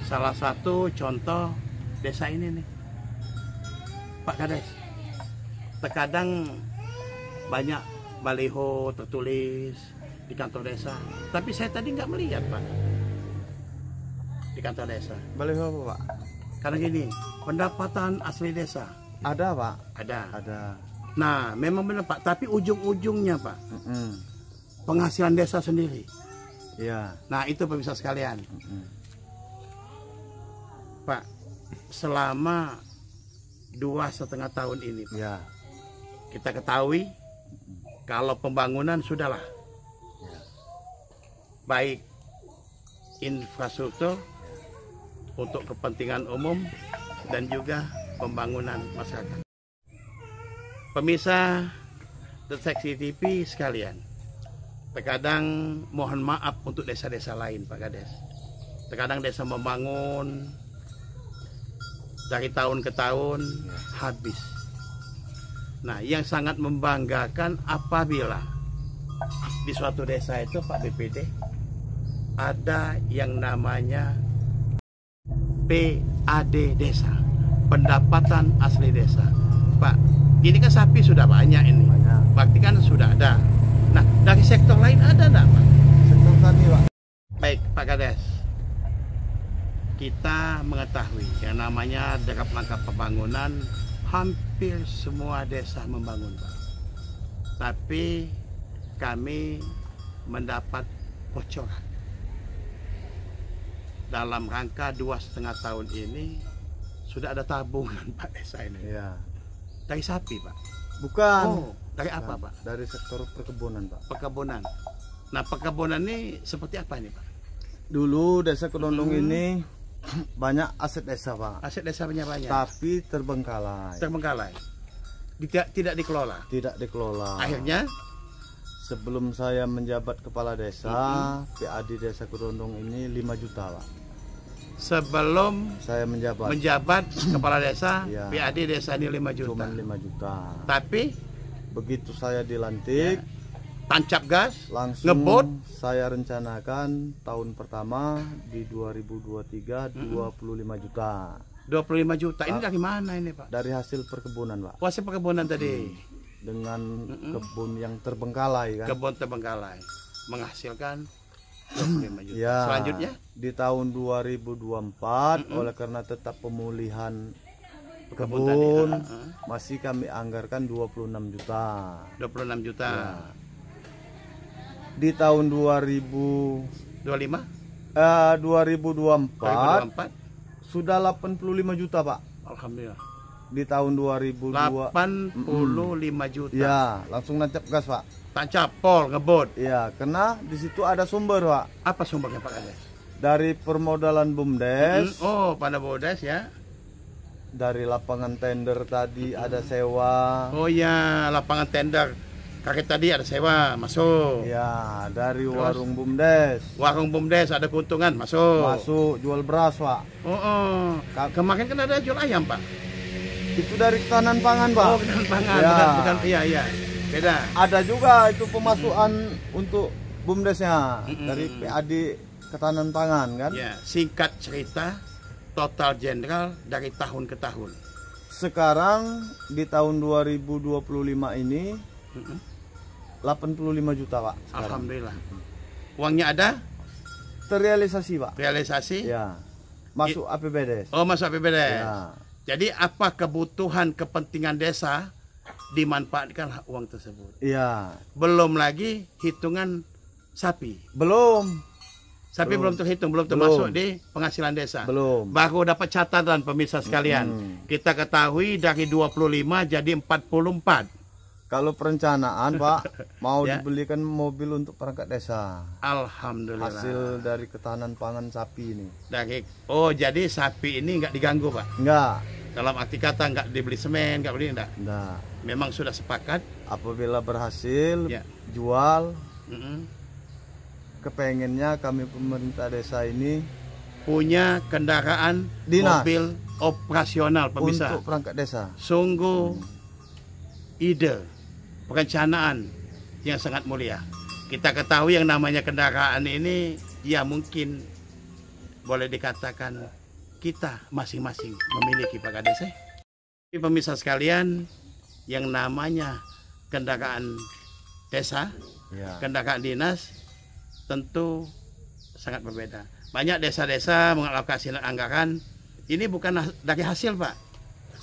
salah satu contoh desa ini nih Pak Kades, terkadang banyak baliho tertulis di kantor desa, tapi saya tadi nggak melihat Pak di kantor desa. Baliho apa, Pak? Karena gini, pendapatan asli desa Ada, Pak. ada. Nah, memang benar Pak, tapi ujung-ujungnya Pak, penghasilan desa sendiri. Iya. Nah, itu pemirsa sekalian. Pak, selama 2,5 tahun ini, Pak, Ya. kita ketahui kalau pembangunan sudahlah, baik infrastruktur untuk kepentingan umum dan juga pembangunan masyarakat. Pemirsa Deteksi TV sekalian, terkadang mohon maaf untuk desa-desa lain Pak Kades. Terkadang desa membangun dari tahun ke tahun habis. Nah, yang sangat membanggakan apabila di suatu desa itu Pak BPD ada yang namanya PAD desa, pendapatan asli desa. Pak, ini kan sapi sudah banyak ini. Berarti kan sudah ada. Nah, dari sektor lain ada enggak, Pak? Sektor tani, Pak. Baik, Pak Kades. Kita mengetahui yang namanya derap langkah pembangunan, hampir semua desa membangun, Pak. Tapi kami mendapat bocoran. Dalam rangka 2,5 tahun ini sudah ada tabungan Pak desa ini. Iya. Dari sapi Pak? Bukan. Oh, dari apa Pak? Dari sektor perkebunan, Pak. Perkebunan. Nah, perkebunan ini seperti apa ini Pak? Dulu desa Kedondong ini banyak aset desa, Pak. Aset desa banyak. Tapi terbengkalai. Terbengkalai. Tidak dikelola. Tidak dikelola. Akhirnya sebelum saya menjabat kepala desa, PAD desa Kedondong ini 5 juta, Pak. Sebelum Saya menjabat. menjabat kepala desa, Iya. PAD desa ini 5 juta. Cuman 5 juta. Tapi Begitu saya dilantik, tancap gas, langsung ngebut. saya rencanakan tahun pertama di 2023 25 juta 25 juta. Ini Pak. dari mana ini Pak? dari hasil perkebunan, Pak. Hasil perkebunan tadi. Dengan kebun yang terbengkalai kan. Kebun terbengkalai menghasilkan 25 juta. Ya, Selanjutnya di tahun 2024 oleh karena tetap pemulihan kebun kebun tadi, masih kami anggarkan 26 juta. 26 juta. Ya. Di tahun 25 2024 2024 sudah 85 juta, Pak. alhamdulillah. Di tahun 2002 85 juta. ya langsung nancap gas, Pak. Tancap pol ngebut. Ya, karena di situ ada sumber, Pak. Apa sumbernya Pak Kades? Dari permodalan BUMDes, Oh, pada bodes ya. dari lapangan tender tadi ada sewa. Oh ya, lapangan tender. Kakek tadi ada sewa, masuk. Ya, dari Terus? warung BUMDes. Warung BUMDes ada keuntungan, masuk. Masuk jual beras, Pak. Oh. Kemarin kan ada jual ayam, Pak. Itu dari ketahanan pangan, Pak. Oh, ketahanan pangan. Ya. Bukan, iya. Beda. Ada juga itu pemasukan untuk BUMDesnya dari PAD ketahanan pangan kan. Ya, singkat cerita, total jenderal dari tahun ke tahun. Sekarang di tahun 2025 ini 85 juta, Pak. Sekarang. Alhamdulillah. Uangnya ada? Terrealisasi, Pak. Realisasi? Ya. Masuk APBD. Oh, masuk APBD. Ya. Jadi apa kebutuhan kepentingan desa dimanfaatkanlah uang tersebut. Iya. Belum lagi hitungan sapi. Belum. Tapi belum terhitung, belum termasuk di penghasilan desa. Belum. Baru dapat catatan pemirsa sekalian. Kita ketahui dari 25 jadi 44. Kalau perencanaan Pak, mau Ya. dibelikan mobil untuk perangkat desa. Alhamdulillah. Hasil dari ketahanan pangan sapi ini. Oh, jadi sapi ini nggak diganggu, Pak? Enggak, Dalam arti kata nggak dibeli semen, nggak beli enggak. enggak. Memang sudah sepakat. Apabila berhasil Ya. jual, Mm-mm. kepengennya kami pemerintah desa ini Punya kendaraan Dinas. mobil operasional, pemirsa. untuk perangkat desa. Sungguh ide, perencanaan yang sangat mulia. Kita ketahui yang namanya kendaraan ini, ya mungkin boleh dikatakan kita masing-masing memiliki Pak Kades. Tapi pemirsa sekalian, yang namanya kendaraan desa, Ya. kendaraan dinas, tentu sangat berbeda. Banyak desa-desa mengalokasikan anggaran, ini bukan dari hasil Pak.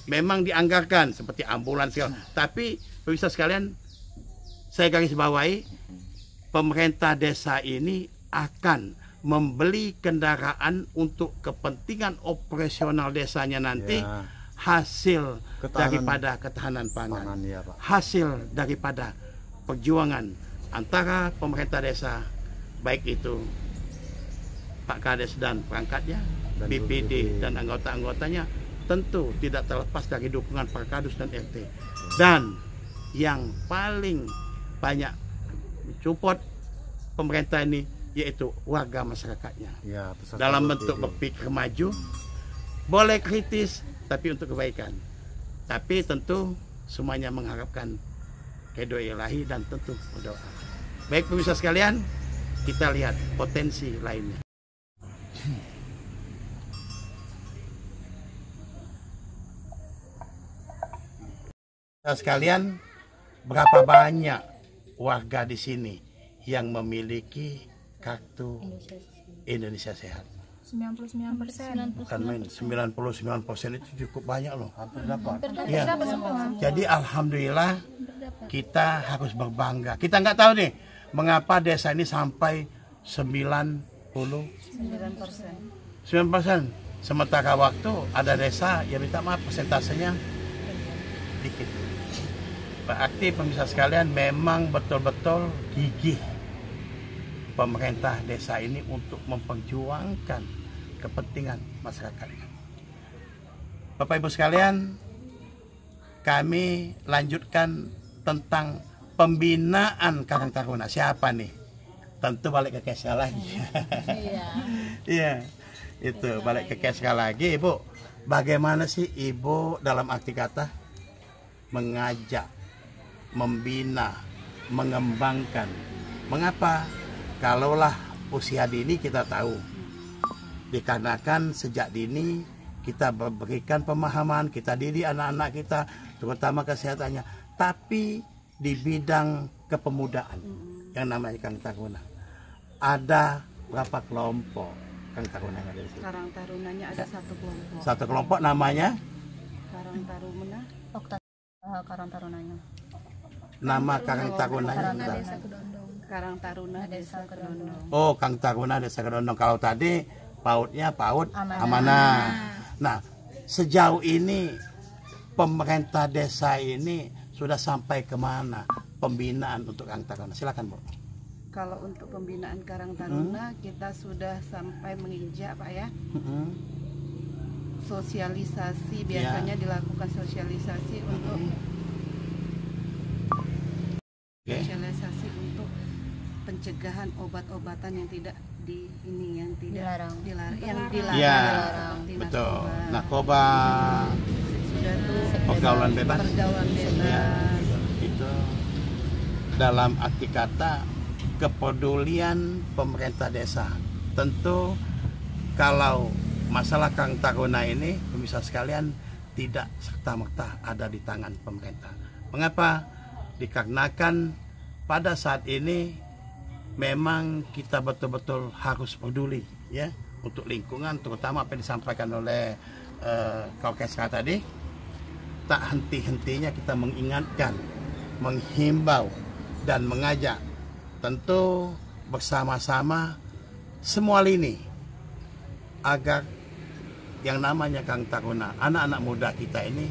Memang dianggarkan seperti ambulans segala. Tapi pemirsa sekalian, saya garis bawahi, pemerintah desa ini akan membeli kendaraan untuk kepentingan operasional desanya nanti, Ya. hasil Ketahanan daripada ketahanan pangan, Pangan ya Pak. hasil daripada perjuangan antara pemerintah desa, baik itu Pak Kades dan perangkatnya, Dan BPD dan anggota-anggotanya, tentu tidak terlepas dari dukungan Perkadus dan RT. Dan yang paling banyak support pemerintah ini yaitu warga masyarakatnya. Ya, peserta Dalam BPD. bentuk berpikir maju, boleh kritis tapi untuk kebaikan. Tapi tentu semuanya mengharapkan ridho ilahi dan tentu berdoa. Baik pemirsa sekalian, kita lihat potensi lainnya. Sekalian, berapa banyak warga di sini yang memiliki kartu Indonesia Sehat? 99%. Bukan main, 99% itu cukup banyak loh. Hampir dapat. Ya. Jadi alhamdulillah kita harus berbangga. Kita nggak tahu nih mengapa desa ini sampai 9%. Sementara waktu ada desa ya minta maaf persentasenya dikit. Berarti pemirsa sekalian memang betul-betul gigih pemerintah desa ini untuk memperjuangkan kepentingan masyarakatnya. Bapak Ibu sekalian, kami lanjutkan tentang pembinaan Karang Taruna. Siapa nih? Tentu balik ke Keska lagi. Iya, itu balik ke Keska lagi, Ibu. Bagaimana sih Ibu dalam arti kata mengajak, membina, mengembangkan? Mengapa? Kalaulah usia dini kita tahu, dikarenakan sejak dini kita berikan pemahaman, kita didik anak-anak kita, terutama kesehatannya. Tapi di bidang kepemudaan yang namanya Karang Taruna, ada berapa kelompok Karang Taruna yang ada di sini? Karang Tarunanya ada satu kelompok. Satu kelompok namanya, Karang Taruna. Karang Tarunanya. nama Karang Tarunanya. Karang Taruna Desa Kedondong. Oh, Karang Taruna Desa Kedondong. Kalau tadi PAUD-nya PAUD Amanah. Nah, sejauh ini pemerintah desa ini sudah sampai kemana pembinaan untuk Karang Taruna? Silakan, Bu. Kalau untuk pembinaan Karang Taruna kita sudah sampai menginjak Pak ya. Sosialisasi biasanya dilakukan sosialisasi untuk Oke. sosialisasi untuk pencegahan obat-obatan yang tidak yang tidak dilarang, yang dilarang. Iya, seperti betul. narkoba. Narkoba, Sudah tuh pergaulan bebas. pergaulan bebas. Ya, itu dalam arti kata kepedulian pemerintah desa. Tentu kalau masalah Karang Taruna ini, pemirsa sekalian, tidak serta-merta ada di tangan pemerintah. Mengapa? Dikarenakan pada saat ini memang kita betul-betul harus peduli ya untuk lingkungan, terutama apa yang disampaikan oleh Kau Keska tadi. Tak henti-hentinya kita mengingatkan, menghimbau dan mengajak, tentu bersama-sama semua lini agar yang namanya Karang Taruna, anak-anak muda kita ini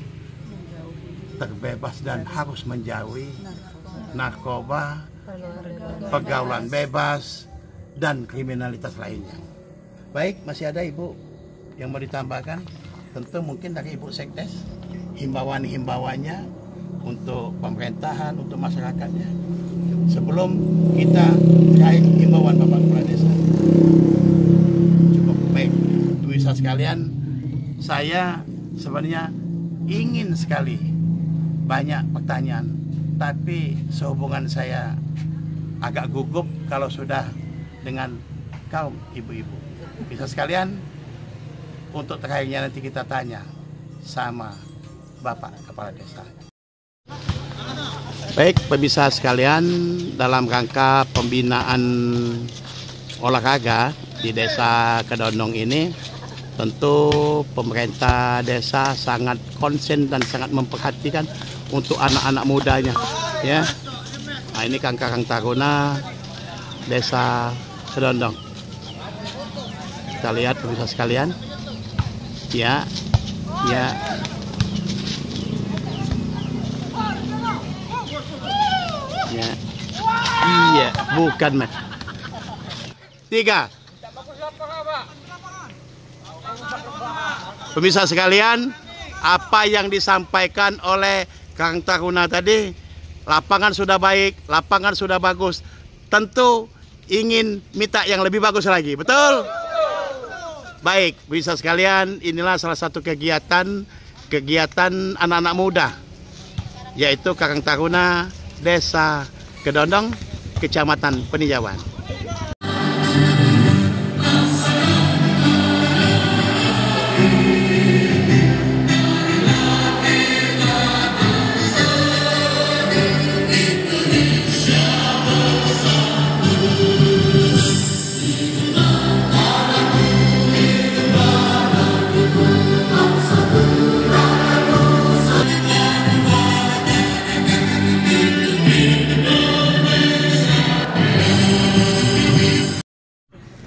terbebas dan harus menjauhi narkoba, pergaulan bebas, dan kriminalitas lainnya. Baik, masih ada Ibu yang mau ditambahkan? Tentu mungkin dari Ibu Sekdes, himbauan-himbauannya untuk pemerintahan, untuk masyarakatnya. Sebelum kita terkait himbauan Bapak Kepala Desa. Cukup baik, pemirsa sekalian, saya sebenarnya ingin sekali banyak pertanyaan, tapi sehubungan saya agak gugup kalau sudah dengan kaum ibu-ibu. Bisa sekalian, untuk terakhirnya nanti kita tanya sama Bapak Kepala Desa. Baik, pemirsa sekalian, dalam rangka pembinaan olahraga di Desa Kedondong ini, tentu pemerintah desa sangat konsen dan sangat memperhatikan untuk anak-anak mudanya, ya. Nah, ini Karang Taruna Desa Kedondong. Kita lihat pemirsa sekalian, ya, ya. Ya. Iya, bukan mas. 3. Pemirsa sekalian, apa yang disampaikan oleh Karang Taruna tadi, lapangan sudah baik, lapangan sudah bagus. Tentu ingin minta yang lebih bagus lagi, betul? Baik, pemirsa sekalian, inilah salah satu kegiatan anak-anak muda, yaitu Karang Taruna Desa Kedondong, Kecamatan Peninjauan.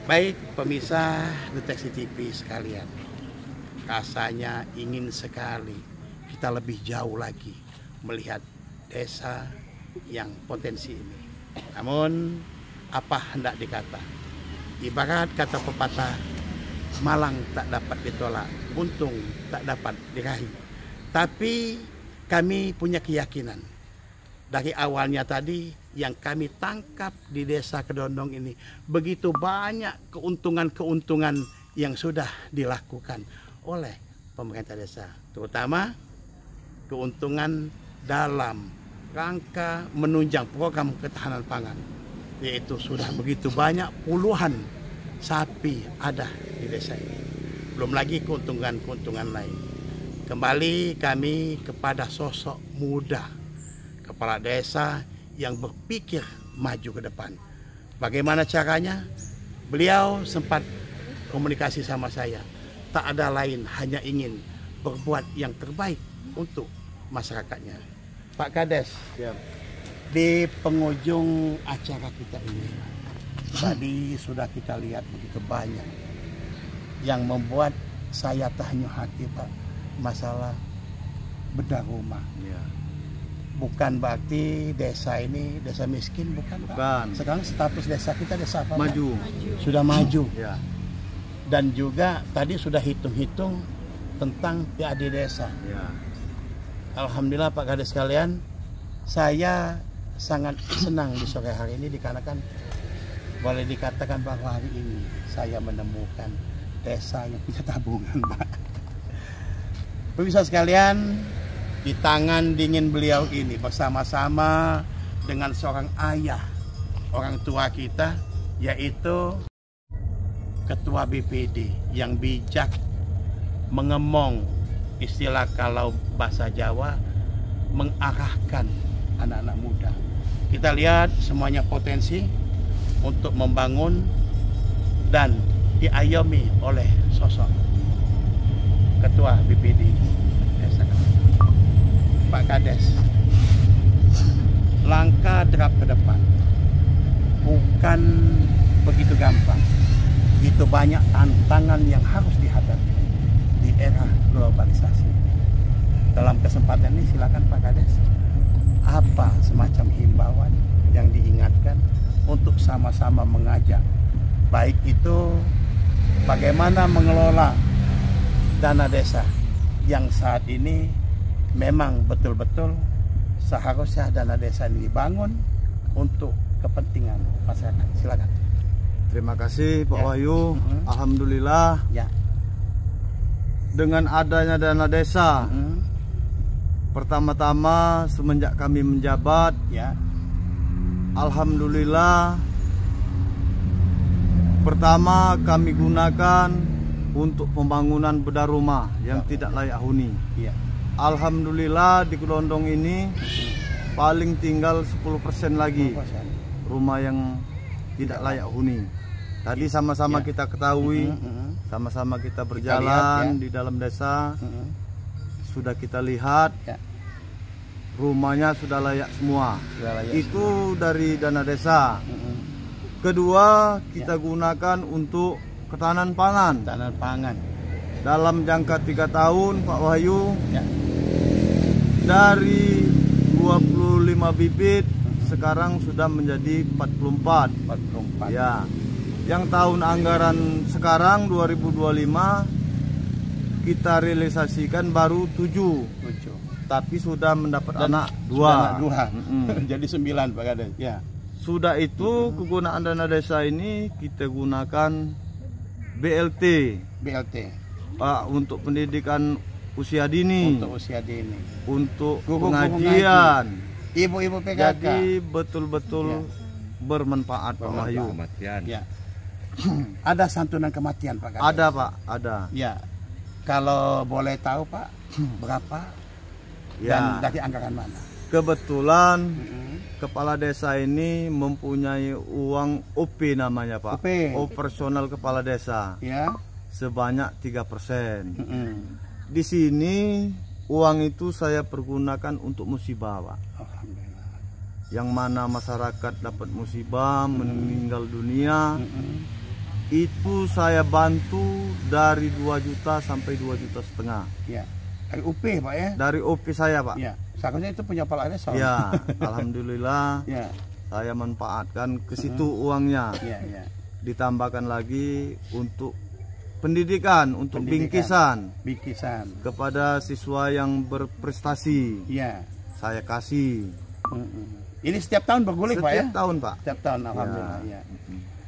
Baik, pemirsa Deteksi TV sekalian, rasanya ingin sekali kita lebih jauh lagi melihat desa yang potensi ini. Namun, apa hendak dikata? Ibarat kata pepatah, malang tak dapat ditolak, untung tak dapat diraih. Tapi kami punya keyakinan dari awalnya tadi yang kami tangkap di Desa Kedondong ini, begitu banyak keuntungan-keuntungan yang sudah dilakukan oleh pemerintah desa, terutama keuntungan dalam rangka menunjang program ketahanan pangan, yaitu sudah begitu banyak puluhan sapi ada di desa ini, belum lagi keuntungan-keuntungan lain. Kembali kami kepada sosok muda kepala desa yang berpikir maju ke depan. Bagaimana caranya? Beliau sempat komunikasi sama saya. Tak ada lain, hanya ingin berbuat yang terbaik untuk masyarakatnya. Pak Kades, ya. Di penghujung acara kita ini, tadi sudah kita lihat begitu banyak yang membuat saya terhanyut hati, Pak. Masalah bedah rumah. Ya. Bukan berarti desa ini desa miskin, bukan, Pak. Bukan. Sekarang status desa kita desa apa, maju. Pak? Sudah maju. Ya. Dan juga tadi sudah hitung-hitung tentang PAD desa. Ya. Alhamdulillah Pak Kades sekalian, saya sangat senang di sore hari ini dikarenakan boleh dikatakan bahwa hari ini saya menemukan desa yang punya tabungan, Pak. Pemirsa sekalian, di tangan dingin beliau ini bersama-sama dengan seorang ayah, orang tua kita, yaitu Ketua BPD yang bijak, mengemong, istilah kalau bahasa Jawa, mengarahkan anak-anak muda. Kita lihat semuanya potensi untuk membangun dan diayomi oleh sosok Ketua BPD Desa Pak Kades. Langkah derap ke depan bukan begitu gampang. begitu banyak tantangan yang harus dihadapi di era globalisasi. Dalam kesempatan ini silakan Pak Kades, apa semacam himbauan yang diingatkan untuk sama-sama mengajak, baik itu bagaimana mengelola dana desa yang saat ini memang betul-betul seharusnya dana desa ini dibangun untuk kepentingan masyarakat. Silakan. Terima kasih Pak Ya. Wahyu. Alhamdulillah Ya. dengan adanya dana desa, pertama-tama semenjak kami menjabat, Ya. alhamdulillah pertama kami gunakan untuk pembangunan bedah rumah yang tidak layak huni. Ya. Alhamdulillah di Kedondong ini paling tinggal 10% lagi rumah yang tidak layak huni. Tadi sama-sama kita ketahui, sama-sama kita berjalan lihat, ya. di dalam desa, sudah kita lihat Ya. rumahnya sudah layak semua. Sudah layak Itu dari dana desa. Kedua, kita gunakan untuk ketahanan pangan. Tanah pangan. Dalam jangka 3 tahun Pak Wahyu, Ya. dari 25 bibit sekarang sudah menjadi 44. 44. Ya. Yang tahun anggaran sekarang 2025 kita realisasikan baru 7, 7. tapi sudah mendapat Dan anak sudah 2. anak 2. Jadi 9 Pak Kades. Ya. Sudah itu kegunaan dana desa ini kita gunakan BLT BLT untuk pendidikan usia dini, untuk usia dini. untuk Guru-guru pengajian. Ibu-ibu PKK. Jadi betul-betul bermanfaat Pak Wahyu. Ya. Ada santunan kematian Pak Kades. Ada Pak, ada. Ya. Kalau boleh tahu Pak, berapa dan Ya. dari anggaran mana? Kebetulan kepala desa ini mempunyai uang OP namanya Pak. OP. Operasional kepala desa Ya. sebanyak 3%. Di sini uang itu saya pergunakan untuk musibah Pak. Alhamdulillah. Yang mana masyarakat dapat musibah, meninggal dunia, itu saya bantu dari 2 juta sampai 2,5 juta. Ya. Dari UP Pak ya? Dari OP saya Pak. Ya. Seharusnya itu punya Pak Kades. Ya, alhamdulillah Ya. saya manfaatkan ke situ uangnya. Ya, ya. Ditambahkan lagi untuk pendidikan, untuk Pendidikan. bingkisan Bikisan. kepada siswa yang berprestasi. Ya. Saya kasih Ini setiap tahun bergulir Pak ya? setiap tahun Pak. Setiap tahun alhamdulillah ya.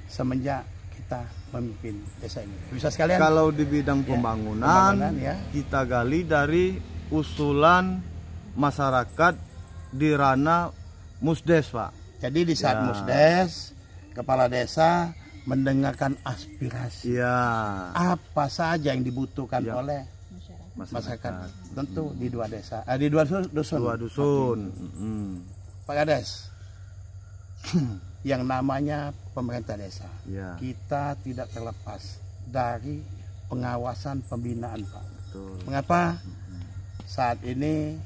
Semenjak kita memimpin desa ini. Bisa sekalian Kalau di bidang pembangunan, pembangunan, ya. kita gali dari usulan masyarakat di ranah Musdes Pak. jadi di saat Ya. Musdes, kepala desa mendengarkan aspirasi. Iya. Apa saja yang dibutuhkan Ya. oleh masyarakat. Tentu di 2 desa, di 2 dusun. 2 dusun. Pak Kades, yang namanya pemerintah desa, Ya, kita tidak terlepas dari pengawasan pembinaan Pak. betul. Mengapa saat ini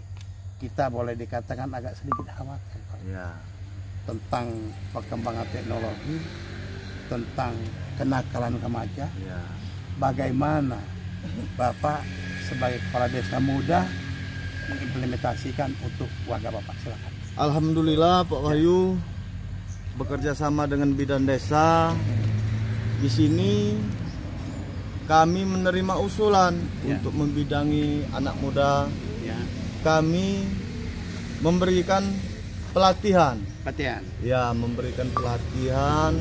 kita boleh dikatakan agak sedikit khawatir Pak, Ya. tentang perkembangan teknologi, tentang kenakalan remaja. Ya. Bagaimana Bapak sebagai kepala desa muda mengimplementasikan untuk warga Bapak? Silakan. Alhamdulillah Pak Wahyu bekerja sama dengan bidan desa. Di sini kami menerima usulan Ya. untuk membidangi anak muda. Ya, Kami memberikan pelatihan, latihan. ya memberikan pelatihan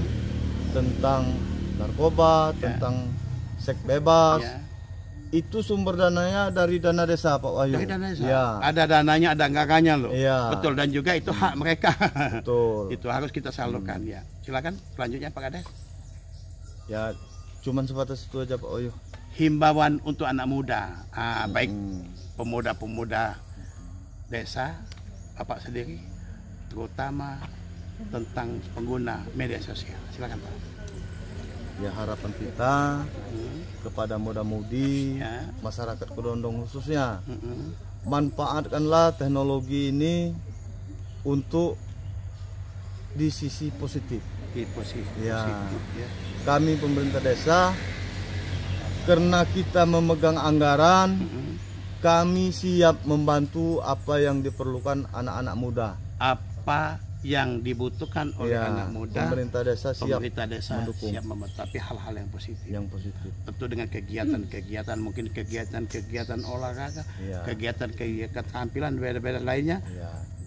tentang narkoba, Ya. tentang seks bebas. Ya. Itu sumber dananya dari dana desa Pak Wahyu. Dari dana desa. Ya, Ada dananya, ada anggarannya loh. Iya. Betul, dan juga itu hak mereka. betul. Itu harus kita salurkan ya. Silakan selanjutnya Pak Kades. Ya, cuman sebatas itu aja Pak Wahyu. Himbauan untuk anak muda, baik pemuda-pemuda desa, Bapak sendiri, terutama tentang pengguna media sosial. Silakan Pak. Ya, harapan kita kepada muda-mudi, Ya. masyarakat Kedondong khususnya, manfaatkanlah teknologi ini untuk di sisi positif. Di posisi Ya. positif, ya. kami pemerintah desa, karena kita memegang anggaran, kami siap membantu apa yang diperlukan anak-anak muda. Apa yang dibutuhkan oleh anak muda, pemerintah desa siap mendukung. Siap membantu, tapi hal-hal yang positif. Yang positif. Tentu dengan kegiatan-kegiatan, mungkin kegiatan olahraga, kegiatan tampilan beda-beda lainnya,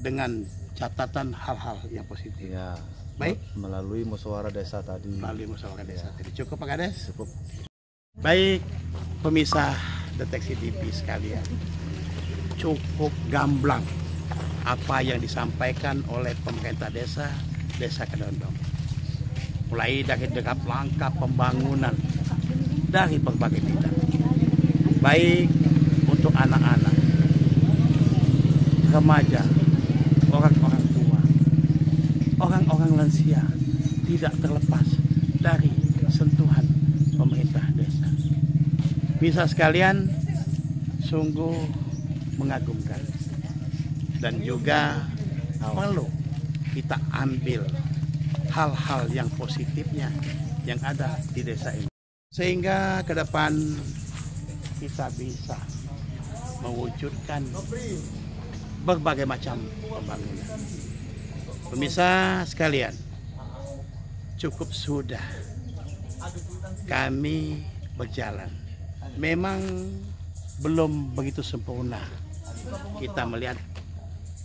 dengan catatan hal-hal yang positif. Ya. Baik. Melalui musyawarah desa tadi. Cukup Pak Kades? Cukup. Baik, pemirsa Deteksi TV sekalian, cukup gamblang apa yang disampaikan oleh pemerintah desa Kedondong. Mulai dari derap langkah pembangunan dari berbagai bidang, baik untuk anak-anak, remaja, orang-orang tua, orang-orang lansia, tidak terlepas dari sentuhan pemerintah desa. Bisa sekalian, sungguh mengagumkan. Dan juga perlu kita ambil hal-hal yang positifnya yang ada di desa ini, sehingga ke depan kita bisa mewujudkan berbagai macam pembangunan. Pemirsa sekalian, cukup sudah kami berjalan. Memang belum begitu sempurna kita melihat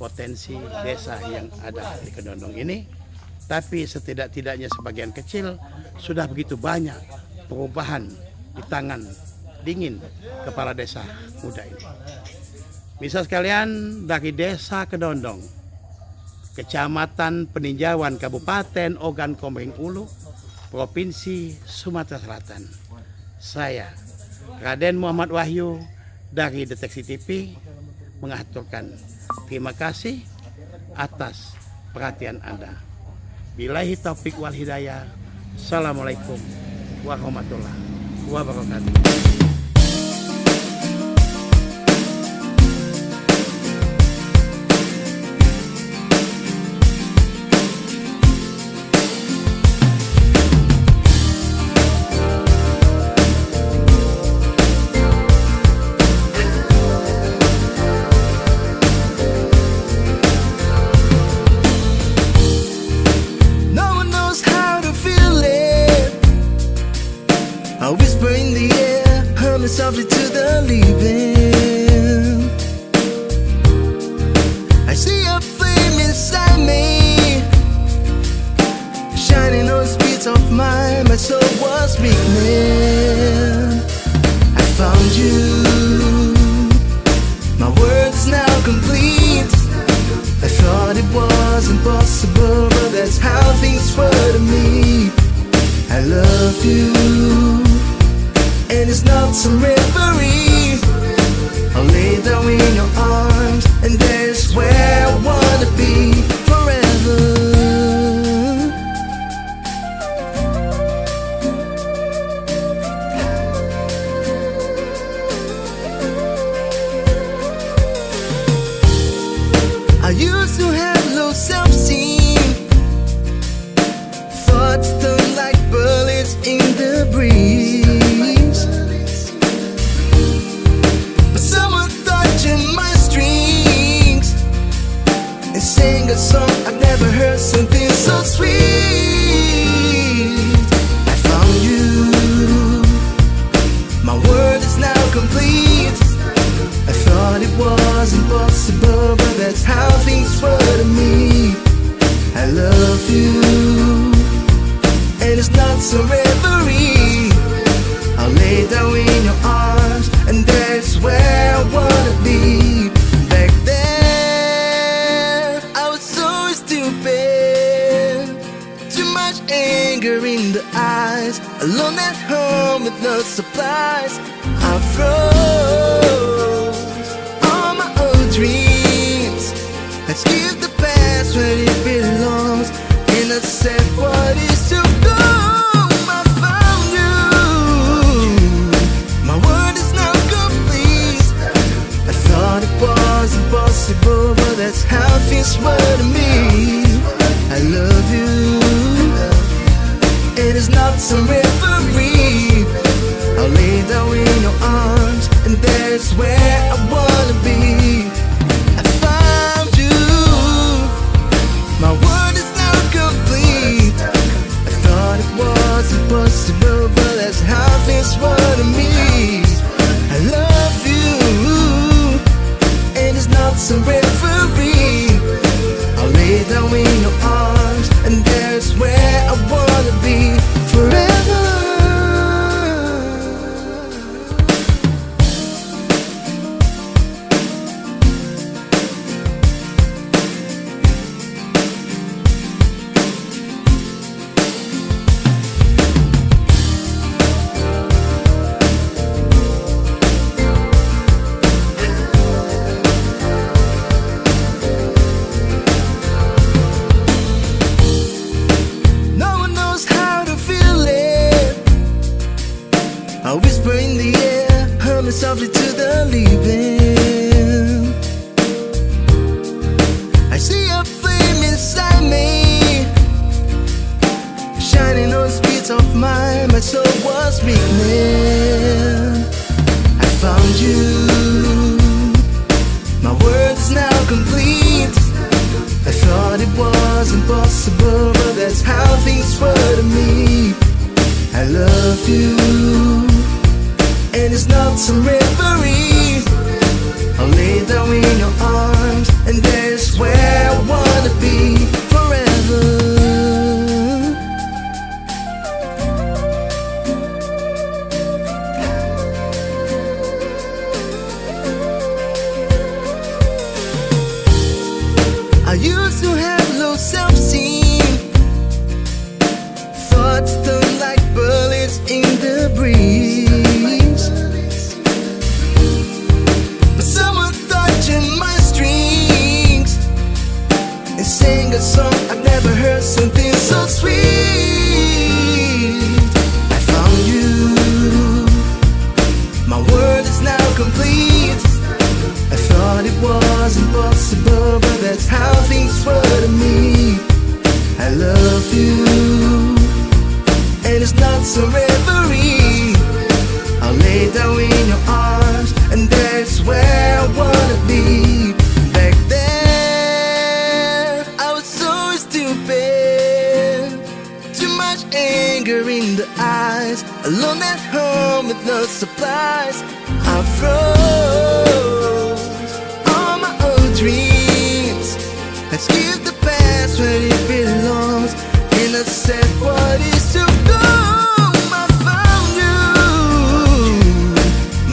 potensi desa yang ada di Kedondong ini, tapi setidak-tidaknya sebagian kecil sudah begitu banyak perubahan di tangan dingin kepala desa muda ini. Bisa sekalian, dari desa Kedondong, Kecamatan Peninjauan, Kabupaten Ogan Komering Ulu, Provinsi Sumatera Selatan, saya Raden Muhammad Wahyu dari Deteksi TV mengaturkan terima kasih atas perhatian Anda. Billahi taufik wal hidayah. Assalamualaikum warahmatullahi wabarakatuh. Softly to the living, I see a flame inside me, shining on the speeds of mine. My soul was weakening. I found you. My world is now complete. I thought it was impossible, but that's how things were to me. I love you, and it's not some reverie. I'll lay down in your arms, and there's where I wanna be forever. I used to have low self-esteem, thoughts turn like bullets in the breeze. Sing a song I've never heard, something so sweet. I found you. My world is now complete. I thought it was impossible, but that's how things were to me. I love you, and it's not some reverie. I'll lay down in your arms, and that's where I wanna be. Back then I was so stupid, too much anger in the eyes, alone at home with no supplies. I froze all my old dreams. Let's give the past where it belongs, and I said what is to come. I found you. My world is now complete. I thought it was impossible, but that's how things were to me. I love you, it is not some real lay down in your arms, and there's where I wanna be. I found you, my world is now complete. I thought it was impossible, but that's how things were to me. I love you, and it's not some reverie. I'll lay down in your arms, and there's where I wanna be forever. I whisper in the air, humming softly to the leaving. I see a flame inside me, shining on the speeds of mine. My soul was weakening. I found you, my world is now complete. I thought it was impossible, but that's how things were to me. I love you, and it's not some reverie. I'll lay down in your arms, and there's where I wanna be forever. I used to have low self-esteem, thoughts turn like bullets in the breeze. But someone touching my strings and sing a song I've never heard, something so sweet. I found you, my world is now complete. I thought it was impossible, but that's how things were to me. I love you, and it's not some reverie. I'll lay down in your arms, and that's where I wanna be. Back then, I was so stupid, too much anger in the eyes, alone at home with no supplies. I froze all my old dreams. Let's give the past where it belongs, and I said what is to go. I found you,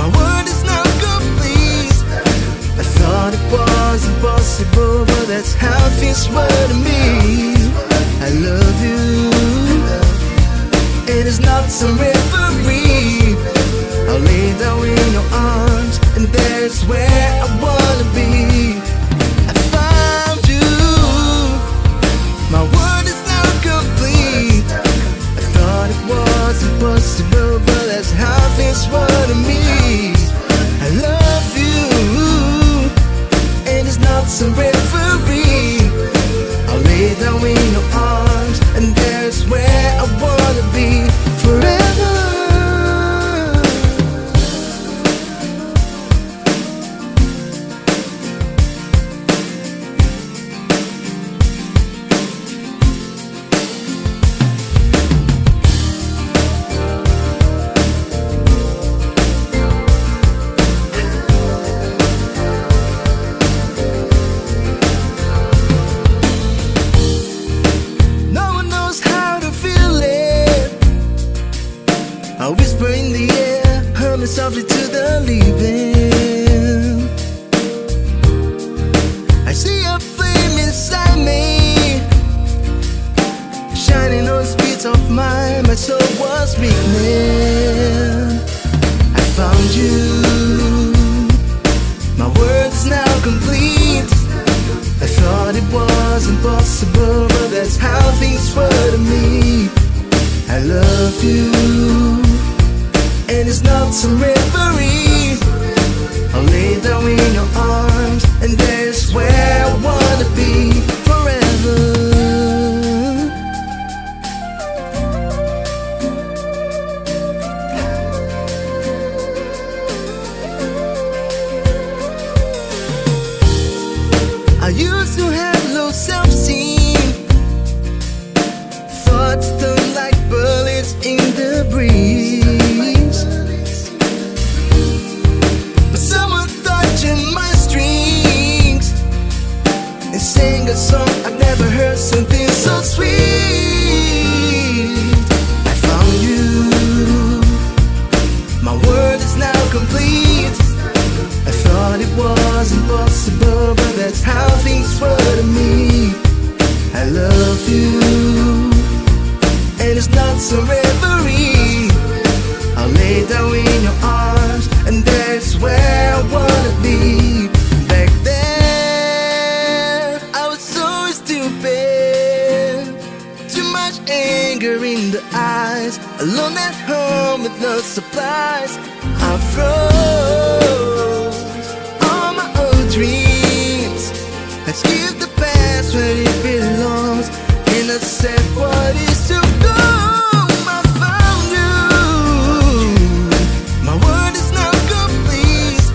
my world is now complete. I thought it was impossible, but that's how things were to me. I love you, and it's not some reverie. I'll lay down in your arms, and there's where I wanna be. I found you, my world is now complete. I thought it was impossible, but that's how things were to me. I love you, and it's not some reverie. I'll lay down in your arms, and there's where I wanna be forever. I whisper in the air, humming softly to the leaving. I see a flame inside me, shining on the speeds of mine. My soul was weakening. I found you, my world is now complete. I thought it was impossible, but that's how things were to me. I love you, and it's not some reverie. I'll lay down in your arms, and there's where I wanna be forever. and sing a song I've never heard, something so sweet. I found you, my world is now complete. I thought it was impossible, but that's how things were to me. I love you, and it's not some reverie. I'll lay down in your arms, and that's where I wanna be. Back then, I was so stupid. Too much anger in the eyes, alone at home with no supplies. I froze all my old dreams. Let's give the past where it belongs, and accept what is to come. I found you, my world is now complete.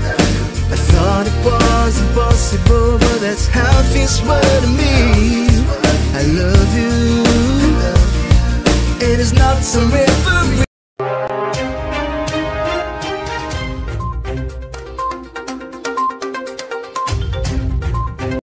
I thought it was impossible, but that's how things were to me. I love you, it is not some